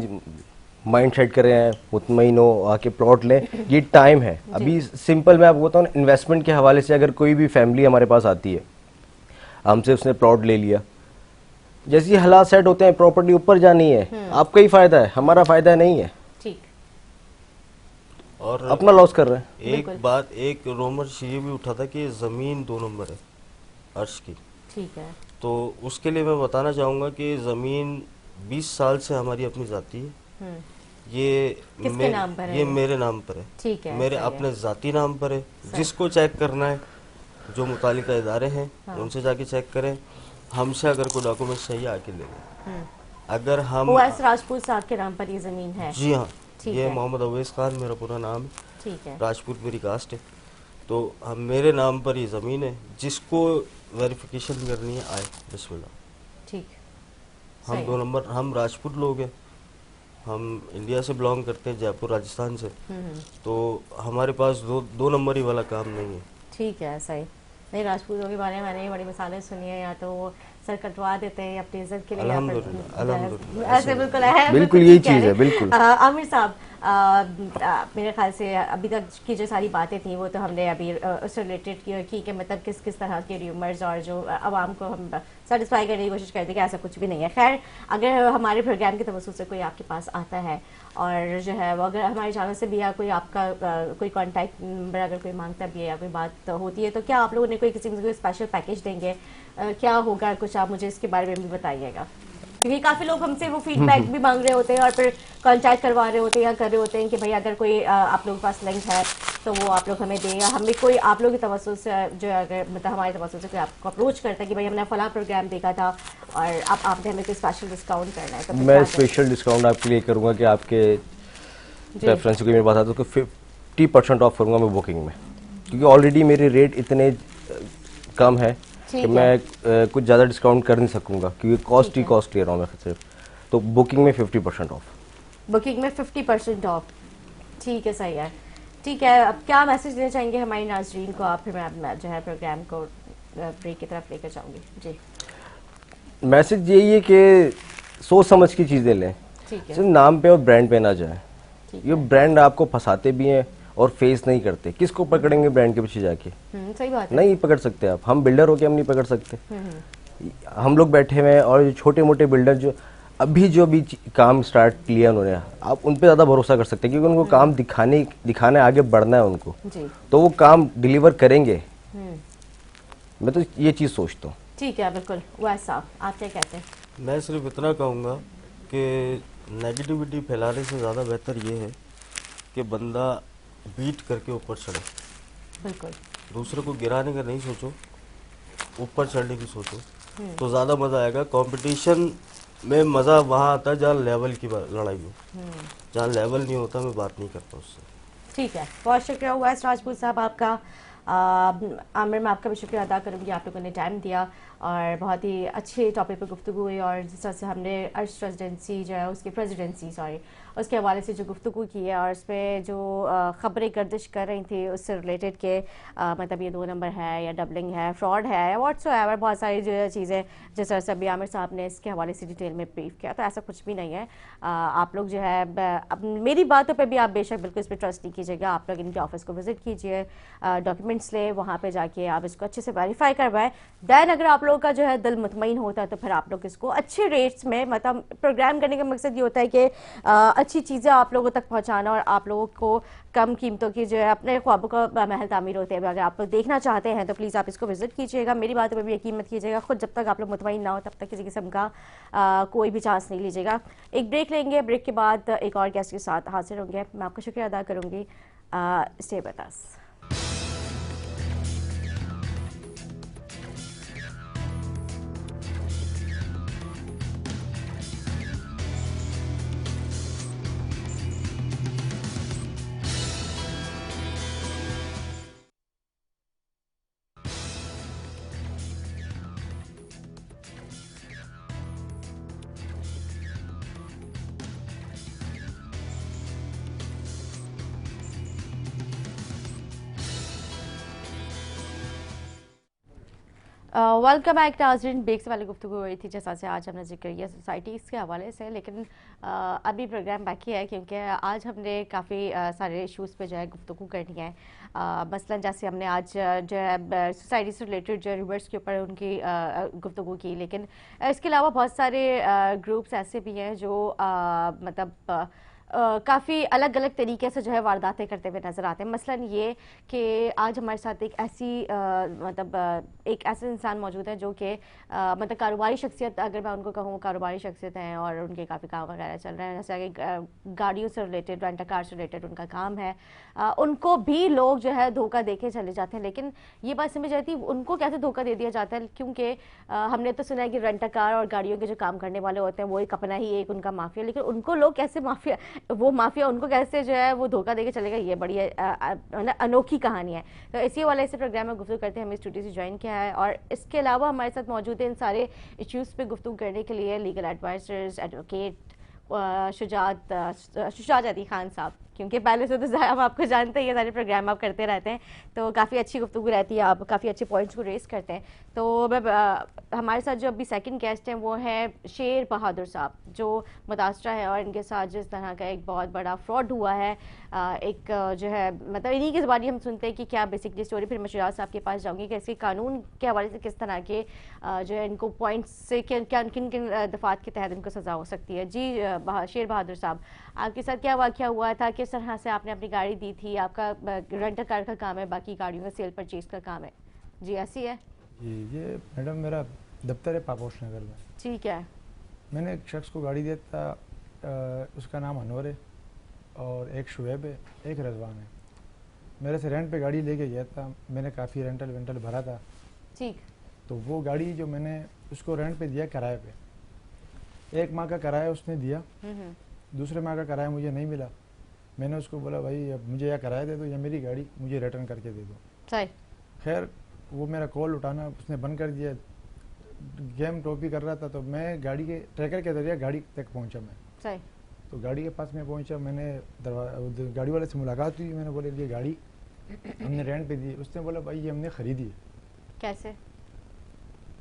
माइंड सेट करें, मुतमईन हो, आके प्लॉट लें। ये टाइम है अभी। सिंपल मैं आपको बताऊँ, इन्वेस्टमेंट के हवाले से अगर कोई भी फैमिली हमारे पास आती है, हमसे उसने प्लॉट ले लिया, जैसे ही हालात सेट होते हैं प्रॉपर्टी ऊपर जानी है, आपका ही फायदा है, हमारा फायदा नहीं है। ठीक। और अपना लॉस कर रहे हैं। एक बात, एक रोमर ये भी उठा था कि ज़मीन 2 नंबर है अर्श की। ठीक है। तो उसके लिए मैं बताना चाहूँगा कि ज़मीन 20 साल से हमारी अपनी जाती है। ये किसके नाम पर है ये मेरे नाम पर है, ठीक है, मेरे सही है। अपने ज़ाती नाम पर है। जिसको चेक करना है, जो मुतालिका इदारे हैं उनसे जाके चेक करें। हमसे अगर कोई डॉक्यूमेंट सही आके ले लें। अगर हम ओवैस राजपूत साहब के नाम पर ये ज़मीन है? जी हाँ, ठीक ये है, मोहम्मद अवैस खान मेरा पूरा नाम है, ठीक है, राजपूत मेरी कास्ट है। तो हम मेरे नाम पर ये ज़मीन है, जिसको वेरिफिकेशन करनी है आए बिस्मिल्लाह। ठीक, हम सही 2 नंबर, हम राजपूत लोग हैं, हम इंडिया से बिलोंग करते हैं, जयपुर राजस्थान से। तो हमारे पास दो नंबर ही वाला काम नहीं है। ठीक है, सही। नहीं, राजपूतों के बारे में मैंने ये बड़ी मिसालें सुनी है, या तो वो सर कटवा देते हैं अपनी इज्जत के लिए, या फिर अल्हम्दुलिल्लाह, अल्हम्दुलिल्लाह, ऐसे बिल्कुल है, बिल्कुल बिल्कुल यही ठीक कह चीज़ रहे है, हैं। बिल्कुल। आमिर साहब, मेरे ख्याल से अभी तक की जो सारी बातें थी वो तो हमने अभी उससे रिलेटेड की कि मतलब किस किस तरह के र्यूमर्स और जो आवाम को हम सेटिस्फाई करने की कोशिश करते हैं कि ऐसा कुछ भी नहीं है। खैर, अगर हमारे प्रोग्राम के तवज्जुह से कोई आपके पास आता है और जो है वो अगर हमारे चैनल से भी या कोई आपका कोई कॉन्टैक्ट नंबर अगर कोई मांगता भी है या कोई बात होती है, तो क्या आप लोगों ने कोई किसी को स्पेशल पैकेज देंगे? क्या होगा, कुछ आप मुझे इसके बारे में भी बताइएगा, क्योंकि काफ़ी लोग हमसे वो फीडबैक भी मांग रहे होते हैं और फिर कांटेक्ट करवा रहे होते हैं या कर रहे होते हैं कि भाई अगर कोई आप लोगों के पास लिंक है तो वो आप लोग हमें दें, या हमें कोई आप लोगों की तवज्जुह से जो है अगर मतलब हमारी तवज्जुह से कोई आपको अप्रोच करता है कि भाई हमने फलां प्रोग्राम देखा था और अब आपने हमें कोई स्पेशल डिस्काउंट करना है, तो फिर मैं क्या स्पेशल डिस्काउंट आपके लिए करूँगा कि आपके जी। रेफरेंस की मेरे बात तो 50% ऑफ करूँगा मैं बुकिंग में, क्योंकि ऑलरेडी मेरे रेट इतने कम है ठीक कि है। मैं कुछ ज़्यादा डिस्काउंट कर नहीं सकूँगा, क्योंकि कॉस्ट ही कॉस्ट ले रहा हूँ मैं सिर्फ। तो बुकिंग में 50% ऑफ। बुकिंग में 50% ऑफ, ठीक है, सही है। ठीक है, अब क्या मैसेज देना चाहेंगे हमारे नाजरीन को आप? फिर मैं जो है प्रोग्राम को ब्रेक की तरफ लेकर जाऊंगी जी। मैसेज यही है कि सोच समझ की चीज़ें लें, ठीक है, सिर्फ नाम पे और ब्रांड पे ना जाए। ठीक ये है। ब्रांड आपको फंसाते भी हैं और फेस नहीं करते। किसको पकड़ेंगे ब्रांड के पीछे जाके? सही बात है। नहीं पकड़ सकते आप। हम बिल्डर होके हम नहीं पकड़ सकते। हम लोग बैठे हुए हैं और जो छोटे मोटे बिल्डर जो अभी काम स्टार्ट किया उन्होंने, आप उन पे ज़्यादा भरोसा कर सकते हैं, क्योंकि उनको काम दिखाने आगे बढ़ना है उनको, जी। तो वो काम डिलीवर करेंगे। हम्म, मैं तो ये चीज़ सोचता हूँ। ठीक है, बिल्कुल। वैसा आप क्या कहते हैं? मैं सिर्फ इतना कहूँगा कि नेगेटिविटी फैलाने से ज़्यादा बेहतर ये है कि बंदा बीट करके ऊपर चढ़े। बिल्कुल। दूसरे को गिराने का नहीं सोचो, ऊपर चढ़ने की सोचो, तो ज़्यादा मज़ा आएगा। कंपटीशन में मज़ा वहाँ आता है जहाँ लेवल की लड़ाई हो। जहाँ लेवल नहीं होता मैं बात नहीं करता उससे। ठीक है, बहुत शुक्रिया उवैस राजपूत साहब आपका। आमिर, मैं आपका भी शुक्रिया अदा करूँगी, आप लोगों ने टाइम दिया और बहुत ही अच्छे टॉपिक पर गुफ्तगू हुई, और जिस तरह से हमने अर्श रेजिडेंसी जो है उसकी प्रेसिडेंसी उसके हवाले से जो गुफ्तगू की है और उस पर जो ख़बरें गर्दिश कर रही थी उससे रिलेटेड के मतलब ये 2 नंबर है या डबलिंग है, फ्रॉड है या व्हाट्सएवर, बहुत सारी जो चीज़ें जिस तरह से अभी आमिर साहब ने इसके हवाले से डिटेल में ब्रीफ किया, तो ऐसा कुछ भी नहीं है। आप लोग जो है अब मेरी बातों पर भी आप बेशक बिल्कुल इस पर ट्रस्ट नहीं कीजिएगा। आप लोग इनके ऑफिस को विजिट कीजिए, डॉक्यूमेंट्स ले, वहाँ पे जाके आप इसको अच्छे से वेरीफाई करवाएं। दैन अगर आप लोगों का जो है दिल मुतमईन होता है तो फिर आप लोग इसको अच्छे रेट्स में, मतलब प्रोग्राम करने का मकसद ये होता है कि अच्छी चीज़ें आप लोगों तक पहुँचाना और आप लोगों को कम कीमतों की जो है अपने ख्वाबों का महल तामीर होते हैं। अगर आप लोग देखना चाहते हैं तो प्लीज़ आप इसको विजिट कीजिएगा। मेरी बातों पर भी यकीन मत कीजिएगा, खुद जब तक आप लोग मुतमईन ना हो तब तक किसी किस्म का कोई भी चांस नहीं लीजिएगा। एक ब्रेक लेंगे, ब्रेक के बाद एक और गेस्ट के साथ हाजिर होंगे। मैं आपका शुक्रिया अदा करूँगी। Stay with us. Welcome back नाज़रीन। ब्रेक से वाली गुफ्तगू हो रही थी जैसा से आज हमने जिक्र किया सोसाइटीज़ के हवाले से, लेकिन अभी प्रोग्राम बाकी है क्योंकि आज हमने काफ़ी सारे इश्यूज़ पे जो है गुफ्तगू करनी है। मसलन जैसे हमने आज जो है सोसाइटी से रिलेटेड जो रिवर्स के ऊपर उनकी गुफ्तगू की, लेकिन इसके अलावा बहुत सारे ग्रुप्स ऐसे भी हैं जो मतलब काफ़ी अलग अलग तरीके से जो है वारदातें करते हुए नज़र आते हैं। मसलन ये कि आज हमारे साथ एक ऐसी एक ऐसे इंसान मौजूद है जो कि मतलब कारोबारी शख्सियत, अगर मैं उनको कहूँ कारोबारी शख्सियत हैं और उनके काफ़ी काम वगैरह चल रहे हैं, जैसे कि गाड़ियों से रिलेटेड, रेंट कार से रिलेटेड उनका काम है। उनको भी लोग जो है धोखा दे के चले जाते हैं, लेकिन ये बात समझ आती है उनको कैसे धोखा दे दिया जाता है, क्योंकि हमने तो सुना है कि रेंट कार और गाड़ियों के जो काम करने वाले होते हैं वो एक अपना ही एक उनका माफिया, लेकिन उनको लोग कैसे माफिया, वो माफिया उनको कैसे जो है वो धोखा देके चलेगा, ये बड़ी अनोखी कहानी है। तो इसी वाले से प्रोग्राम में गुफ्तगू करते हैं, हमें स्टूडियो से ज्वाइन किया है और इसके अलावा हमारे साथ मौजूद है इन सारे इश्यूज़ पे गुफ्तगू करने के लिए legal advisers, advocate Shujat Ali Khan sahab, क्योंकि पहले से तो हम आपको जानते हैं, ये सारे प्रोग्राम आप करते रहते हैं तो काफ़ी अच्छी गुफ्तगू रहती है, आप काफ़ी अच्छे पॉइंट्स को रेस करते हैं। तो हमारे साथ जो अभी सेकंड गेस्ट हैं वो है शेर बहादुर साहब, जो मुतासरा है और इनके साथ जिस तरह का एक बहुत बड़ा फ्रॉड हुआ है, एक जो है मतलब इन्हीं की ज़बानी हम सुनते हैं कि क्या बेसिकली स्टोरी। फिर मैं शुजात साहब के पास जाऊँगी कि इसके कानून के हवाले से किस तरह के जो है इनको पॉइंट्स से किन किन दफ़ात के तहत इनको सज़ा हो सकती है। जी शेर बहादुर साहब, आपके साथ क्या वाक़या हुआ था, किस तरह से आपने अपनी गाड़ी दी थी? आपका रेंट कार का काम है, बाकी गाड़ियों का सेल परचेज का काम है। जी ऐसी है जी। ये मैडम मेरा दफ्तर है पापोश नगर में। ठीक है। मैंने एक शख्स को गाड़ी दिया था, उसका नाम अनवर है और एक शुएब है, एक रजवान है। मेरे से रेंट पे गाड़ी लेके गया था, मैंने काफ़ी रेंटल भरा था। ठीक। तो वो गाड़ी जो मैंने उसको रेंट पे दिया किराए पे, 1 माह का किराया उसने दिया, दूसरे माह का किराया मुझे नहीं मिला। मैंने उसको बोला भाई अब मुझे या किराया दे दो या मेरी गाड़ी मुझे रिटर्न करके दे दो। सही। खैर वो मेरा कॉल उठाना उसने बंद कर दिया, गेम टॉपी कर रहा था। तो मैं गाड़ी के ट्रैकर के जरिए गाड़ी तक पहुंचा मैं। सही। तो गाड़ी के पास में पहुंचा, मैंने गाड़ी वाले से मुलाकात हुई, मैंने बोले ये गाड़ी हमने रेंट पे दी। उसने बोला भाई ये हमने ख़रीदी है। कैसे?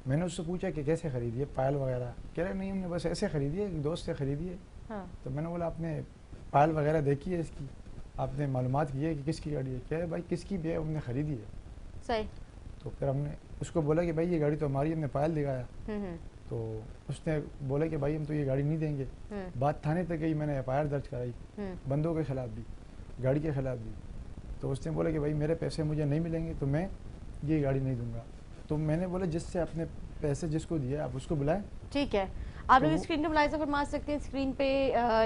मैंने उससे पूछा कि कैसे ख़रीदी है, पायल वगैरह? कह रहे नहीं हमने बस ऐसे ख़रीदी है, एक दोस्त से ख़रीदी है। हाँ। तो मैंने बोला आपने पायल वगैरह देखी है इसकी, आपने मालूमात की है कि किसकी गाड़ी है? कह रहे भाई किसकी भी है, हमने ख़रीदी है। सही। तो फिर हमने उसको बोला कि भाई ये गाड़ी तो हमारी, हमने पायल दिखाया। तो उसने बोला कि भाई हम तो ये गाड़ी नहीं देंगे। बात थाने तक गई, मैंने FIR दर्ज कराई, बंदों के खिलाफ भी, गाड़ी के खिलाफ भी। तो उसने बोला कि भाई मेरे पैसे मुझे नहीं मिलेंगे तो मैं ये गाड़ी नहीं दूंगा। तो मैंने बोला जिससे आपने पैसे जिसको दिए आप उसको बुलाएं। ठीक है, आप लोग स्क्रीन पे मुलाहिजा फरमा सकते हैं। स्क्रीन पे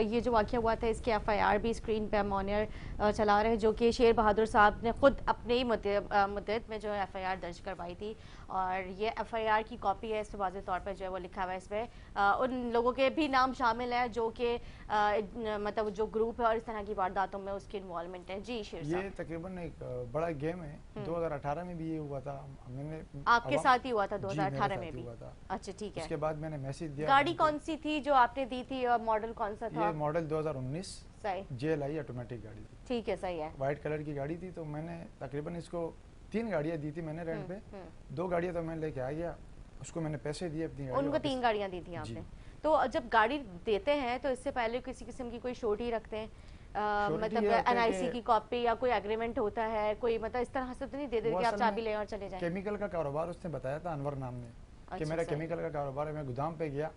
ये जो वाक़या हुआ था इसके FIR भी स्क्रीन पे हम मॉनिटर चला रहे हैं, जो कि शेर बहादुर साहब ने खुद अपने ही मुद्दत में जो है FIR दर्ज करवाई थी और ये FIR की कॉपी है। इस पर वाज़ेह तौर पर जो है वो लिखा हुआ है, इस पर उन लोगों के भी नाम शामिल है जो कि मतलब जो ग्रुप है और इस तरह की वारदातों में उसकी इन्वॉल्वमेंट है। जी शेर साहब, ये तकरीबन एक बड़ा गेम है। 2018 में भी ये हुआ था, मैंने आपके साथ ही हुआ था 2018 में भी? हुआ था। अच्छा ठीक है। उसके बाद मैंने मैसेज दिया। गाड़ी कौन सी थी जो आपने दी थी और मॉडल कौन सा था? ये मॉडल 2019 सही। JLI ऑटोमेटिक गाड़ी थी। ठीक है, सही है। वाइट कलर की गाड़ी थी। तो मैंने तकरीबन इसको 3 गाड़ियाँ दी थी मैंने रेंट पे। 2 गाड़ियाँ तो मैं लेके आ गया, उसको मैंने पैसे दिए अपनी गाड़ी उनको 3 गाड़ियाँ दी थी आपने। तो जब गाड़ी देते हैं तो इससे पहले किसी किस्म की कोई श्योरिटी रखते हैं? मतलब NIC की कॉपी या कोई एग्रीमेंट होता है कोई, मतलब इस तरह से तो नहीं दे देते कि आप चाबी लें और चले जाएं? केमिकल का कारोबार उसने बताया था अनवर नाम ने, कि मेरा केमिकल का कारोबार है। मैं गोदाम पे गया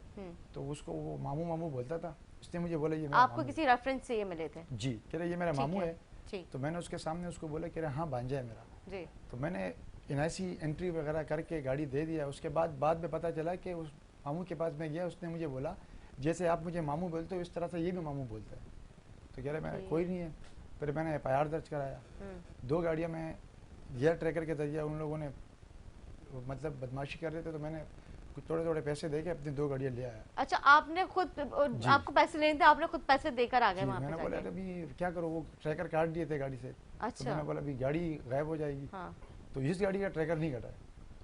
तो उसको वो मामू बोलता था। उसने मुझे बोला ये आपको किसी रेफरेंस से ये मिले थे? जी, कह रहे ये मेरा मामू है। ठीक। तो मैंने उसके सामने उसको बोला कह रहे हाँ भांजा है मेरा। जी। तो मैंने NIC एंट्री वगैरह करके गाड़ी दे दिया। उसके बाद में पता चला कि उस मामू के पास मैं गया, उसने मुझे बोला जैसे आप मुझे मामू बोलते हो इस तरह से ये भी मामू बोलता है। तो कह रहे मैं कोई नहीं है। फिर मैंने FIR दर्ज कराया। 2 गाड़ियाँ में गियर ट्रैकर के जरिए उन लोगों ने मतलब बदमाशी कर रहे थे, तो मैंने थोड़े पैसे देके अपनी 2 गाड़ियाँ ले आया। अच्छा, आपने खुद, आपको पैसे लेने थे, आपने खुद पैसे देकर आ गए वहाँ पे? मैंने बोला अभी क्या करो, वो ट्रैकर काट दिए थे गाड़ी से। अच्छा। तो मैंने बोला अभी गाड़ी गायब हो जाएगी। हाँ। तो इस गाड़ी का ट्रैकर नहीं कटा है,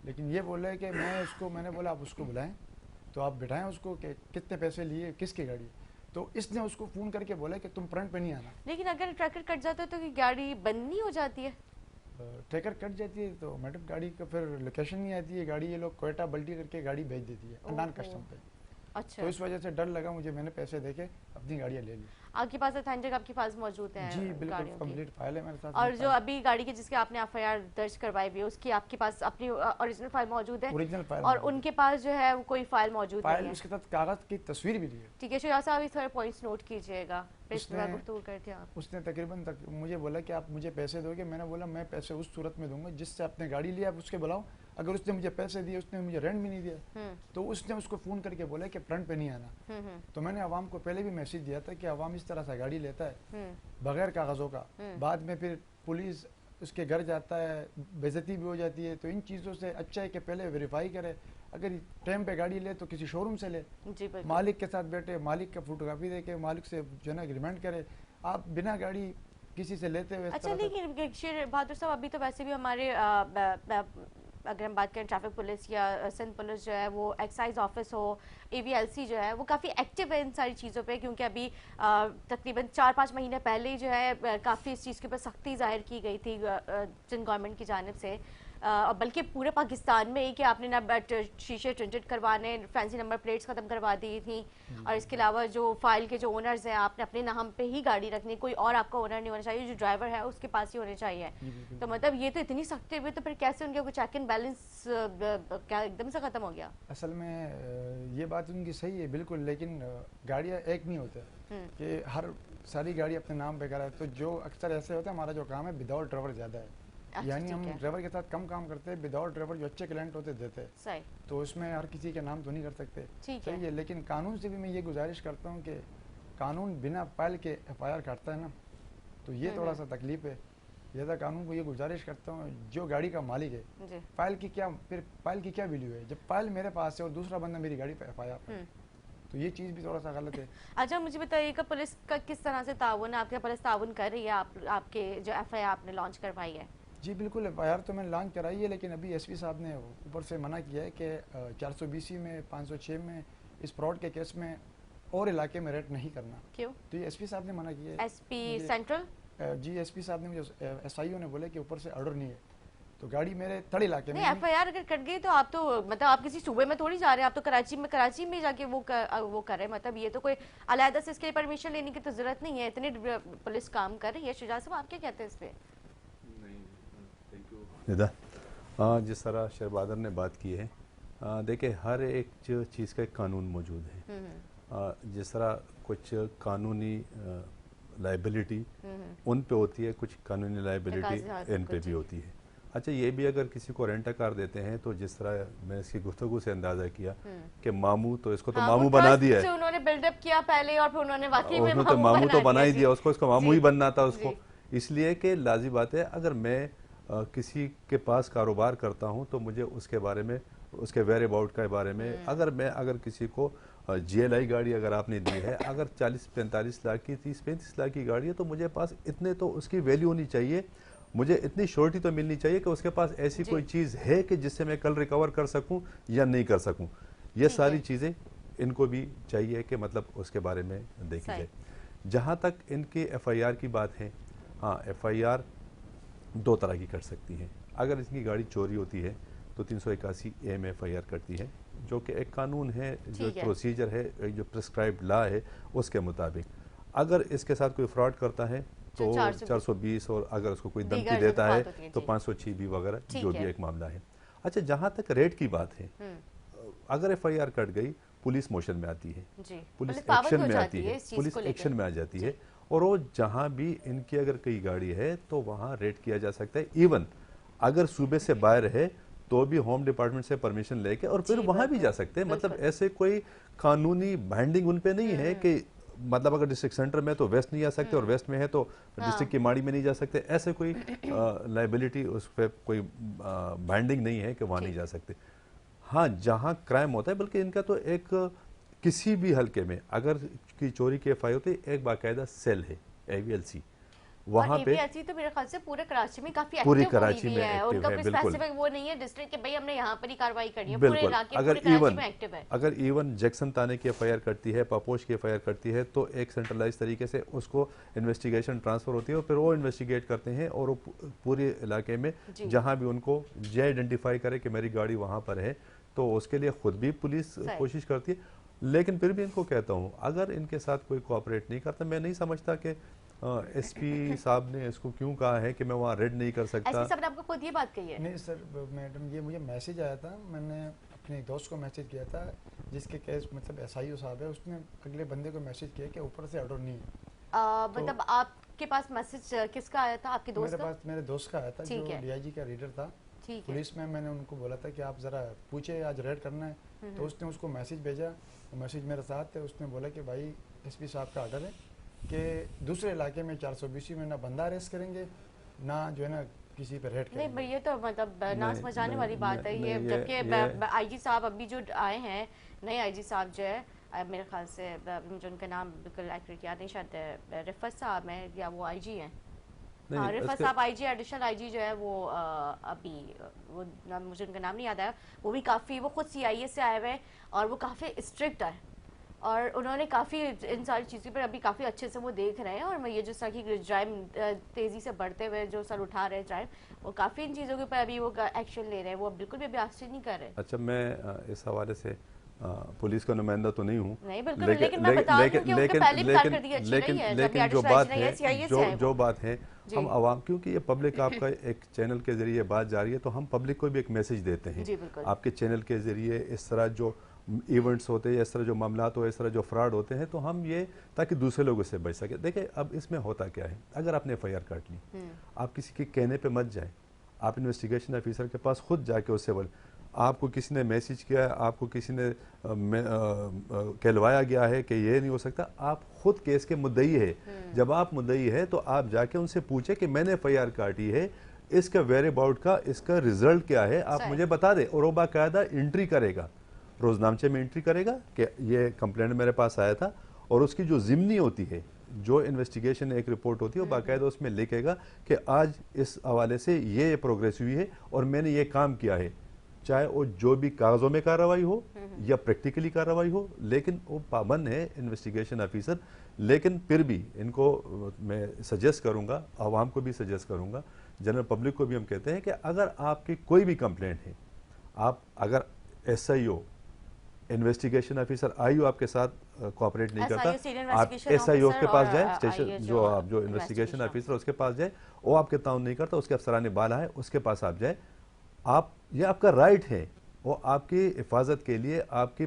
लेकिन ये बोल रहे हैं कि मैंने बोला आप उसको बुलाएं तो आप बिठाएं उसको कि कितने पैसे लिए, किसकी गाड़ी। तो इसने उसको फ़ोन करके बोला कि तुम फ्रंट पे नहीं आना। लेकिन अगर ट्रैकर कट जाता है तो गाड़ी बंद नहीं हो जाती है? ट्रैकर कट जाती है तो मैडम गाड़ी का फिर लोकेशन नहीं आती है। गाड़ी ये लोग कोयटा बल्टी करके गाड़ी भेज देती है अनडान कस्टम पे। अच्छा। तो इस वजह से डर लगा मुझे, मैंने पैसे देके अपनी गाड़ियाँ ले ली। आपके पास अथेंटिक आपके पास मौजूद है जी बिल्कुल, गाड़ियों की? कंप्लीट फाइल है मेरे साथ। और जो अभी गाड़ी की जिसके आपने एफआईआर दर्ज करवाई हुई है उसकी आपके पास अपनी ओरिजिनल फाइल मौजूद है? ओरिजिनल फाइल और उनके पास जो है वो कोई फाइल मौजूद नहीं फाइल, है? उसके साथ कागज की तस्वीर भी दी है। ठीक है शुजात साहब, इस थोड़े पॉइंट्स नोट कीजिएगा, प्लीज उसने- गुफ्तगू करते हैं आप। उसने तकरीबन मुझे बोला कि आप मुझे पैसे दोगे। मैंने बोला मैं पैसे उस सूरत में दूंगा जिससे आपने गाड़ी लिया आप उसके बुलाओ। अगर उसने मुझे पैसे दिए, उसने मुझे रेंट भी नहीं दिया, तो उसने उसको फ़ोन करके बोला कि फ्रंट पे नहीं आना। तो मैंने आवाम को पहले भी मैसेज दिया था कि आवाम इस तरह से गाड़ी लेता है बगैर कागज़ों का, बाद में फिर पुलिस उसके घर जाता है, बेइज्जती भी हो जाती है। तो इन चीज़ों से अच्छा है कि पहले वेरीफाई करे, अगर टाइम पे गाड़ी ले तो किसी शोरूम से ले, जी बिल्कुल। मालिक के साथ बैठे, मालिक का फोटोकॉपी दे के मालिक से जो है ना एग्रीमेंट करे। आप बिना गाड़ी किसी से लेते हुए इस अच्छा तरह से- लेकिन शेर बहादुर साहब, अभी तो वैसे भी हमारे अगर हम बात करें ट्रैफिक पुलिस या सिंध पुलिस जो है वो एक्साइज ऑफिस हो, एवीएलसी जो है वो काफ़ी एक्टिव है इन सारी चीज़ों पे, क्योंकि अभी तकरीबन 4-5 महीने पहले ही जो है काफ़ी इस चीज़ के ऊपर सख्ती जाहिर की गई थी सिंध गवर्नमेंट की जानिब से, और बल्कि पूरे पाकिस्तान में ही कि आपने ना शीशे टिंटेड करवाने, फैंसी नंबर प्लेट्स खत्म करवा दी थी, और इसके अलावा जो फाइल के जो ओनर्स हैं आपने अपने नाम पे ही गाड़ी रखनी, कोई और आपका ओनर नहीं होना चाहिए, जो ड्राइवर है उसके पास ही होने चाहिए। तो मतलब ये तो इतनी सख्ती हुई, तो फिर कैसे उनके चेक एंड बैलेंस क्या एकदम से खत्म हो गया? असल में ये बात उनकी सही है बिल्कुल, लेकिन गाड़ियाँ एक नहीं होते कि हर सारी गाड़ी अपने नाम पे कराए। तो जो अक्सर ऐसे होता है, हमारा जो काम है विदाउट ड्राइवर ज़्यादा है, अच्छा, यानी हम ठीक है। ड्राइवर के साथ कम काम करते हैं, विदाउट ड्राइवर जो अच्छे क्लाइंट होते देते हैं। सही, तो उसमें हर किसी के नाम तो नहीं कर सकते, ठीक सही है। है। लेकिन कानून से भी मैं ये गुजारिश करता हूँ कि कानून बिना फाइल के एफआईआर काटता है ना, तो ये थोड़ा सा तकलीफ है। लिहाजा कानून को ये गुजारिश करता हूँ, जो गाड़ी का मालिक है, जी फाइल की क्या वैल्यू है जब फाइल मेरे पास है और दूसरा बंदा मेरी गाड़ी पे एफआईआर, तो ये चीज़ भी थोड़ा सा गलत है। अच्छा मुझे बताइएगा पुलिस का किस तरह से ताउन है, आपके पुलिस ताउन कर रही है आपके जो एफआईआर आपने लॉन्च करवाई है? जी बिल्कुल, एफआईआर तो मैंने लॉन्च कराई है, लेकिन अभी एसपी साहब ने ऊपर से मना किया है कि 420 में 506 में इस फ्रॉड के केस में और इलाके में रेड नहीं करना। क्यों? तो ये एसपी साहब ने मना किया है। SP central? जी एसपी साहब ने मुझे, एसआईओ ने बोले कि ऊपर से ऑर्डर नहीं है, तो गाड़ी मेरे तड़ इलाके में नहीं, एफआईआर अगर कट गई तो आप तो मतलब आप किसी सूबे में थोड़ी जा रहे हैं, आप तो कराची में जाके वो कर रहे हैं, मतलब ये तो कोई अलहदा से इसके लिए परमिशन लेने की तो जरूरत नहीं है, इतनी पुलिस काम कर रही है। शुजात साहब आप क्या कहते हैं इस पे? निदा जिस तरह शहबादर ने बात की है, देखिए हर एक चीज़ का एक कानून मौजूद है। जिस तरह कुछ कानूनी लाइबिलिटी उन पे होती है, कुछ कानूनी लाइबिलिटी इन पे भी होती है। अच्छा, ये भी अगर किसी को रेंट कार देते हैं तो जिस तरह मैंने इसकी गुफ्तगू से अंदाजा किया कि मामू, तो इसको तो मामू बना दिया है, उन्होंने बिल्डअप किया पहले और फिर उन्होंने वाकई में मामू तो बना ही दिया उसको, इसको मामू ही बनना था उसको। इसलिए कि लाजी बात है, अगर मैं किसी के पास कारोबार करता हूं तो मुझे उसके बारे में, उसके वेयर अबाउट के बारे में, अगर किसी को GLI गाड़ी अगर आपने दी है, अगर 40-45 लाख की, 30-35 लाख की गाड़ी है, तो मुझे पास इतने तो उसकी वैल्यू होनी चाहिए, मुझे इतनी श्योरिटी तो मिलनी चाहिए कि उसके पास ऐसी कोई चीज़ है कि जिससे मैं कल रिकवर कर सकूं या नहीं कर सकूं। ये सारी चीज़ें इनको भी चाहिए कि मतलब उसके बारे में देखी जाए। जहाँ तक इनकी FIR की बात है, हाँ FIR 2 तरह की कर सकती हैं। अगर इसकी गाड़ी चोरी होती है तो 381A में FIR करती है, जो कि एक कानून है, जो प्रोसीजर है, एक जो प्रिस्क्राइब्ड लॉ है उसके मुताबिक। अगर इसके साथ कोई फ्रॉड करता है तो 420, और अगर उसको कोई धमकी देता है तो 506B वगैरह जो भी एक मामला है। अच्छा, जहाँ तक रेट की बात है, अगर FIR कट गई, पुलिस मोशन में आती है, पुलिस एक्शन में आती है, पुलिस एक्शन में आ जाती है, और वो जहाँ भी इनकी अगर कोई गाड़ी है तो वहाँ रेड किया जा सकता है। इवन अगर सूबे से बाहर है तो भी होम डिपार्टमेंट से परमिशन लेके और फिर वहाँ भी जा सकते हैं। मतलब ऐसे कोई कानूनी बाइंडिंग उन पे नहीं है कि मतलब अगर डिस्ट्रिक्ट सेंटर में तो वेस्ट नहीं आ सकते और वेस्ट में है तो डिस्ट्रिक्ट की माड़ी में नहीं जा सकते, ऐसे कोई लाइबिलिटी उस पर कोई बाइंडिंग नहीं है कि वहाँ नहीं जा सकते। हाँ, जहाँ क्राइम होता है, बल्कि इनका तो एक किसी भी हल्के में अगर की चोरी की FIR होती है, एक बाकायदा सेल है AVLC, वहाँ पे तो मेरे ख्याल से पूरे कराची में काफी पूरी एक्टिव कराची में है, एक्टिव उनका है, कोई बिल्कुल स्पेसिफिक वो नहीं है डिस्ट्रिक्ट के भाई हमने यहाँ पर ही कार्रवाई करनी है, पूरे बिल्कुल। इलाके अगर पूरे कराची में एक्टिव है। अगर इवन जैक्सन थाने की FIR करती है, पापोश की FIR करती है, तो एक सेंट्रलाइज तरीके से उसको इन्वेस्टिगेशन ट्रांसफर होती है और फिर वो इन्वेस्टिगेट करते हैं और वो पूरे इलाके में जहाँ भी उनको ये आइडेंटिफाई करे कि मेरी गाड़ी वहाँ पर है, तो उसके लिए खुद भी पुलिस कोशिश करती है। लेकिन फिर भी इनको कहता हूँ, अगर इनके साथ कोई कोऑपरेट नहीं करता, मैं नहीं समझता कि एसपी साहब ने इसको क्यों कहा है कि मैं वहाँ रेड नहीं कर सकता। एसपी साहब ने आपको खुद ये बात कही है? नहीं सर मैडम, ये मुझे मैसेज आया था, मैंने अपने एक दोस्त को मैसेज किया था जिसके केस मतलब एसआईओ साहब है, उसने अगले बंदे को मैसेज किया कि ऊपर से ऑर्डर नहीं है। मतलब आपके पास मैसेज किसका आया था? आपके दोस्त मेरे का? पास मेरे दोस्त का आया था जो डीआईजी का रीडर था पुलिस में। मैंने उनको बोला था कि आप ज़रा पूछे आज रेड करना है, तो उसने उसको मैसेज भेजा, वो मैसेज मेरे साथ है। उसने बोला कि भाई एसपी साहब का ऑर्डर है कि दूसरे इलाके में 420 में ना बंदा अरेस्ट करेंगे ना जो है ना किसी पे रेड करेंगे। नहीं, ये तो मतलब नाच मचाने वाली बात है ये, जबकि आईजी साहब अभी जो आए हैं, नए आईजी साहब जो है, मेरे ख्याल से मुझे उनका नाम बिल्कुल एक्यूरेट याद नहीं, शायद रिफत साहब हैं या वो आईजी हैं। हाँ, रिफत साहब आईजी, एडिशनल आईजी जो है वो अभी वो मुझे उनका नाम नहीं याद आया, वो भी काफ़ी, वो खुद सीआईए से आए हुए हैं और वो काफ़ी स्ट्रिक्ट है और उन्होंने काफ़ी इन सारी चीज़ों पर अभी काफ़ी अच्छे से वो देख रहे हैं। और मैं ये जिस तरह की क्राइम तेज़ी से बढ़ते हुए जो सर उठा रहे हैं क्राइम, वो काफ़ी इन चीज़ों के ऊपर अभी वो एक्शन ले रहे हैं, वो बिल्कुल भी अभी आश्चर्य नहीं कर रहे। अच्छा, मैं इस हवाले से पुलिस का नुमाइंदा तो नहीं हूँ, नहीं बिल्कुल, लेकिन मैं बता रही हूं कि उनके पहले भी कारकर्दगी अच्छी रही है, लेकिन जो बात है, जो बात है, हम आवाम, क्योंकि ये पब्लिक आपका एक चैनल के जरिए बात जा रही है, तो हम पब्लिक को भी एक मैसेज देते हैं आपके चैनल के जरिए। इस तरह जो इवेंट्स होते हैं, इस तरह जो मामलात हो, इस तरह जो फ्रॉड होते हैं, तो हम ये ताकि दूसरे लोगों से बच सके। देखिए अब इसमें होता क्या है, अगर आपने एफआईआर काट ली, आप किसी के कहने पे मत जाए, आप इन्वेस्टिगेशन ऑफिसर के पास खुद जाके उससे बोले, आपको किसी ने मैसेज किया है, आपको किसी ने कहलवाया गया है कि ये नहीं हो सकता, आप खुद केस के मुद्दई है। जब आप मुद्दई है तो आप जाके उनसे पूछे कि मैंने एफआईआर काटी है, इसका वेयर अबाउट का इसका रिजल्ट क्या है, आप मुझे बता दें। और वो बाकायदा एंट्री करेगा, रोजनामचे में एंट्री करेगा कि ये कंप्लेंट मेरे पास आया था, और उसकी जो जिम्नी होती है, जो इन्वेस्टिगेशन एक रिपोर्ट होती है, वो बाकायदा उसमें लिखेगा कि आज इस हवाले से ये प्रोग्रेस हुई है और मैंने ये काम किया है, चाहे वो जो भी कागजों में कार्रवाई हो या प्रैक्टिकली कार्रवाई हो, लेकिन वो पाबंद है इन्वेस्टिगेशन ऑफिसर। लेकिन फिर भी इनको मैं सजेस्ट करूंगा, आवाम को भी सजेस्ट करूंगा, जनरल पब्लिक को भी हम कहते हैं कि अगर आपकी कोई भी कंप्लेंट है, आप अगर एसआईओ इन्वेस्टिगेशन ऑफिसर आईओ आपके साथ कोऑपरेट नहीं करता, आप एसआईओ के पास जाए, स्टेशन जो इन्वेस्टिगेशन ऑफिसर उसके पास जाए, वो आपके ताउन नहीं करता, उसके अफसरान बाला है, उसके पास आप जाए। आप, ये आपका राइट है, वो आपकी हिफाजत के लिए, आपकी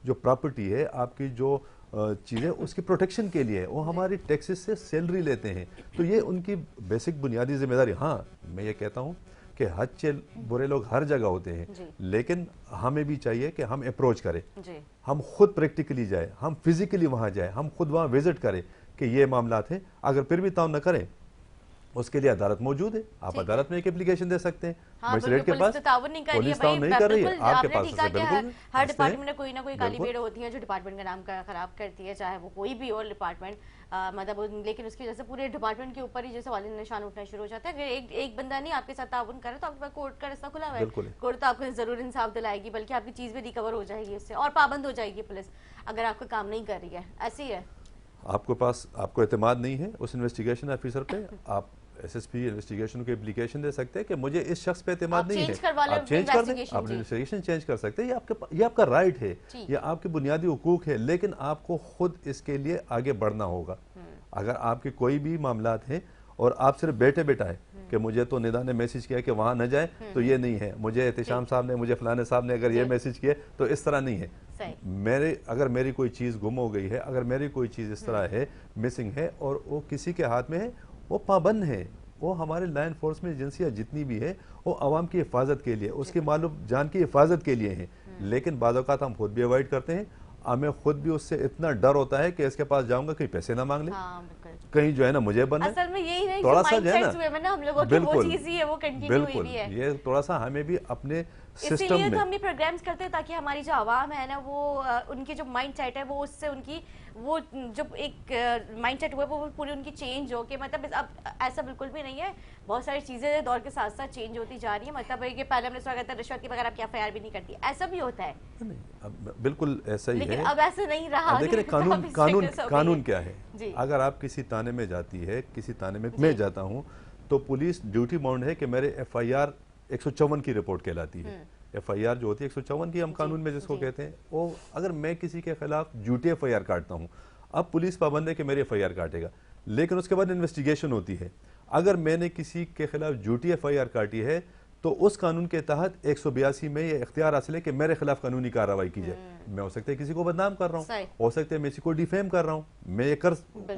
जो प्रॉपर्टी है, आपकी जो चीज़ें, उसकी प्रोटेक्शन के लिए है। वो हमारी टैक्सेस से सैलरी लेते हैं, तो ये उनकी बेसिक बुनियादी जिम्मेदारी। हाँ, मैं ये कहता हूँ कि अच्छे बुरे लोग हर जगह होते हैं, लेकिन हमें भी चाहिए कि हम अप्रोच करें, हम खुद प्रैक्टिकली जाए, हम फिजिकली वहाँ जाए, हम खुद वहाँ विजिट करें कि ये मामलात हैं। अगर फिर भी ताउन न करें, उसके लिए अदालत मौजूद है, आप अदालत में एक एप्लीकेशन दे सकते हैं। मजिस्ट्रेट के पास ताउन नहीं कर रही है, आपके पास बिल्कुल। हर डिपार्टमेंट में कोई ना कोई काली पेड़ होती है जो डिपार्टमेंट का नाम खराब करती है, चाहे वो कोई भी और डिपार्टमेंट, मतलब लेकिन उसकी वजह से पूरे डिपार्टमेंट के ऊपर ही जैसे वाले निशान उठना शुरू हो जाता है। अगर एक बंदा नहीं आपके साथ ताउन करे तो आपके पास कोर्ट का रास्ता खुला हुआ है, कोर्ट तो आपको जरूर इंसाफ दिलाएगी, बल्कि आपकी चीज भी रिकवर हो जाएगी इससे, और पाबंद हो जाएगी पुलिस अगर आपका काम नहीं कर रही है। ऐसी है, आपके पास, आपको एतमाद नहीं है उस इन्वेस्टिगेशन ऑफिसर पे, आप एसएसपी इन्वेस्टिगेशन को एप्लीकेशन दे सकते हैं कि मुझे इस शख्स पे एतमाद नहीं है, आप चेंज कर दें, आप इन्वेस्टिगेशन चेंज कर सकते हैं। ये आपका राइट है, ये आपके बुनियादी हुकूक है, लेकिन आपको खुद इसके लिए आगे बढ़ना होगा। अगर आपके कोई भी मामलात हैं और आप सिर्फ बैठे बैठाए कि मुझे तो निदा ने मैसेज किया कि वहाँ न जाए, तो ये नहीं है। मुझे एहतिशाम साहब ने, मुझे फलाने साहब ने अगर ये मैसेज किया, तो इस तरह नहीं है। अगर मेरी कोई चीज़ गुम हो गई है, अगर मेरी कोई चीज़ इस तरह है, मिसिंग है, और वो किसी के हाथ में है, वो पाबंद है। वो हमारे लॉ एनफोर्समेंट एजेंसियाँ जितनी भी है, वो आवाम की हिफाजत के लिए, उसकी मालूम जान की हिफाजत के लिए हैं। लेकिन बाद औक़ात हम खुद भी अवॉइड करते हैं, हमें खुद भी उससे इतना डर होता है कि इसके पास जाऊंगा कहीं पैसे ना मांग ले, कहीं जो है ना मुझे बने। असल में यही है, थोड़ा सा जो है ना, हम लोगों की वो चीज़ ही है, वो कंटिन्यू हुई भी है। ये थोड़ा सा हमें भी अपने सिस्टम में, तो हम भी प्रोग्राम्स करते हैं ताकि हमारी जो आवाम है ना, वो उनकी जो माइंड सेट है, वो उससे उनकी वो जो एक माइंड सेट हुआ है, वो पूरी उनकी चेंज हो के, मतलब अब ऐसा बिल्कुल भी नहीं है। बहुत सारी चीज़ें दौर के साथ साथ चेंज होती जा रही है। मतलब कि पहले हमने सुना था रिश्वत के बगैर आपकी एफआईआर भी नहीं करती, ऐसा भी होता है। नहीं, अब बिल्कुल ऐसा ही है, लेकिन अब ऐसा नहीं रहा। देखिए कानून क्या है। अगर आप किसी थाने में जाती है, किसी थाने में मैं जाता हूँ, तो पुलिस ड्यूटी बाउंड है कि मेरे एफआईआर 154 की रिपोर्ट कहलाती है FIR जो होती है 154 की हम कानून में जिसको कहते हैं, वो अगर मैं किसी के खिलाफ झूठी FIR काटता हूँ, अब पुलिस पाबंद है कि मेरी FIR काटेगा, लेकिन उसके बाद इन्वेस्टिगेशन होती है। अगर मैंने किसी के खिलाफ झूठी FIR काटी है तो उस कानून के तहत 182 में ये इख्तियार हासिल है कि मेरे खिलाफ कानूनी कार्रवाई की जाए। मैं हो सकता है किसी को बदनाम कर रहा हूँ, हो सकता है मैं किसी को डिफेम कर रहा हूँ, मैं ये कर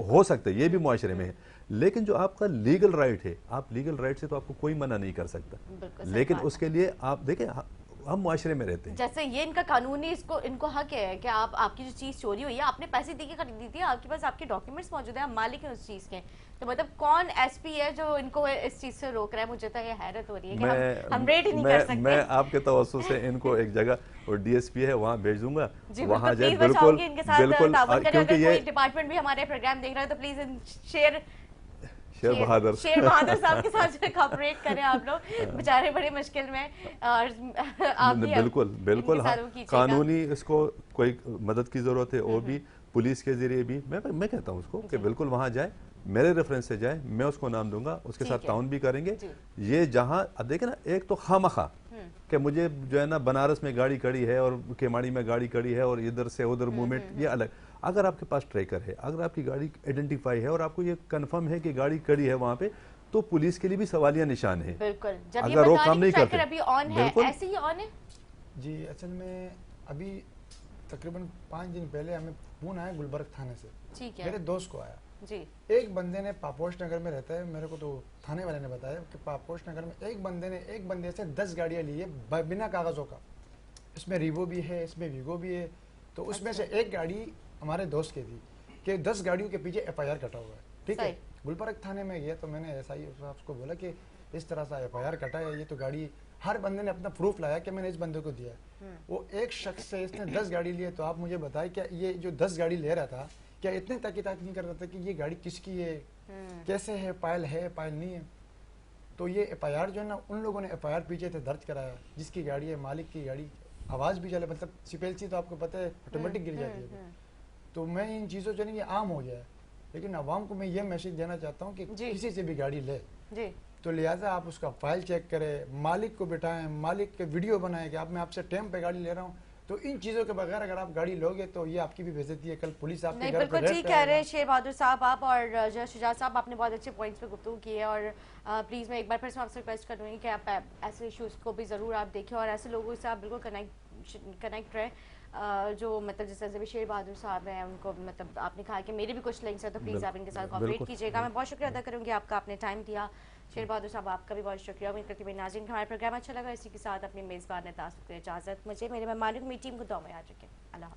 हो सकता है, ये भी मुआशरे में है। लेकिन जो आपका लीगल राइट है, आप लीगल राइट से तो आपको कोई मना नहीं कर सकता, लेकिन उसके लिए आप देखें हम मुआशरे में रहते हैं। जैसे ये इनका कानूनी इनको हक है कि आप आपकी जो चीज चोरी हुई है, आपने पैसे दे के खरीदी थी, आपके पास आपके डॉक्यूमेंट्स मौजूद है, आप मालिक हैं उस चीज के, तो मतलब कौन SP है जो इनको इस चीज से रोक रहा है? मुझे तो ये हैरत हो रही है कि हम रेट ही नहीं कर सकते। मैं आपके तवज्जुह से इनको एक जगह, और DSP है वहाँ भेज दूंगा, वहाँ जाए। बिल्कुल इनके साथ ताउन करें। क्योंकि अगर ये कोई डिपार्टमेंट भी हमारे प्रोग्राम देख रहा है तो प्लीज शेर बहादुर साहब के साथ कोऑपरेट करें। आप लोग बेचारे बड़े मुश्किल में, और आप भी बिल्कुल हाँ, कानूनी इसको कोई मदद की जरूरत है, और भी पुलिस के जरिए भी मैं कहता हूँ उसको कि बिल्कुल वहाँ जाए, मेरे रेफरेंस से जाए, मैं उसको नाम दूंगा, उसके साथ ताउन भी करेंगे। ये जहाँ देखे ना, एक तो खामखा कि मुझे जो है ना बनारस में गाड़ी खड़ी है और केमाड़ी में गाड़ी खड़ी है और इधर से उधर मूवमेंट, ये अलग। अगर आपके पास ट्रैकर है, अगर आपकी गाड़ी आइडेंटिफाई है और आपको ये कंफर्म है कि गाड़ी खड़ी है वहाँ पे, तो पुलिस के लिए भी सवालिया निशान है। बिल्कुल, जब अगर वो काम नहीं करते अभी ऑन है, ऐसे ही ऑन है जी। असल में अभी तकरीबन 5 दिन पहले हमें फोन आया गुलबर्ग थाने से, ठीक है, मेरे दोस्त को आया जी। एक बंदे ने पापोश नगर में रहता है, मेरे को तो थाने वाले ने बताया कि पापोश नगर में एक बंदे से 10 गाड़ियां ली है बिना कागजों का। इसमें रीवो भी है, इसमें वीगो भी है। तो उसमें से एक गाड़ी हमारे दोस्त की थी कि 10 गाड़ियों के पीछे FIR कटा हुआ है, ठीक है। गुलबर्ग थाने में गया तो मैंने SI उसको बोला कि इस तरह से FIR कटा है, ये तो गाड़ी, हर बंदे ने अपना प्रूफ लाया कि मैंने इस बंदे को दिया है। वो एक शख्स से इसने 10 गाड़ी ली है, तो आप मुझे बताएं क्या ये जो 10 गाड़ी ले रहा था, क्या इतने तहकीकात नहीं कर रहा था कि ये गाड़ी किसकी है, कैसे है, पायल नहीं है। तो ये FIR जो है ना, उन लोगों ने FIR पीछे से दर्ज कराया, जिसकी गाड़ी है, मालिक की गाड़ी, आवाज़ भी चले, मतलब CPLC तो आपको पता है ऑटोमेटिक गिर जाती है। तो मैं इन चीज़ों से नहीं, ये आम हो गया है, लेकिन आवाम को मैं ये मैसेज देना चाहता हूँ कि किसी से भी गाड़ी ले तो लिहाजा आप उसका फाइल चेक करें, मालिक को बिठाएं, मालिक के वीडियो बनाएं कि मैं आपसे टाइम पे गाड़ी ले रहा हूँ। तो इन चीज़ों के बगैर अगर आप गाड़ी लोगे तो ये आपकी भी बेइज्जती है, कल पुलिस आपके घर पे ठीक कह रहे हैं शेर बहादुर साहब आप, और जो शुजात साहब, आपने बहुत अच्छे पॉइंट्स पे गुफ्तगू की है। और प्लीज़ मैं एक बार फिर से आपसे रिक्वेस्ट करूँगी कि आप ऐसे इशूज़ को भी ज़रूर आप देखें और ऐसे लोगों से आप बिल्कुल कनेक्ट रहें जो मतलब जिस तरह से शेर बहादुर साहब हैं, उनको मतलब आपने कहा कि मेरे भी कुछ लिंक्स हैं, तो प्लीज़ आप इनके साथ कोऑपरेट कीजिएगा। मैं बहुत शुक्रिया अदा करूँगी आपका, आपने टाइम दिया। शेर बहादुर साहब आपका भी बहुत शुक्रिया। उम्मीद करती हूँ नाज़रीन हमारा प्रोग्राम अच्छा लगा। इसी के साथ अपने मेज़बान ने इजाज़त, मुझे मेरे मेहमानों की टीम को दुआ में याद रखें। अल्लाह।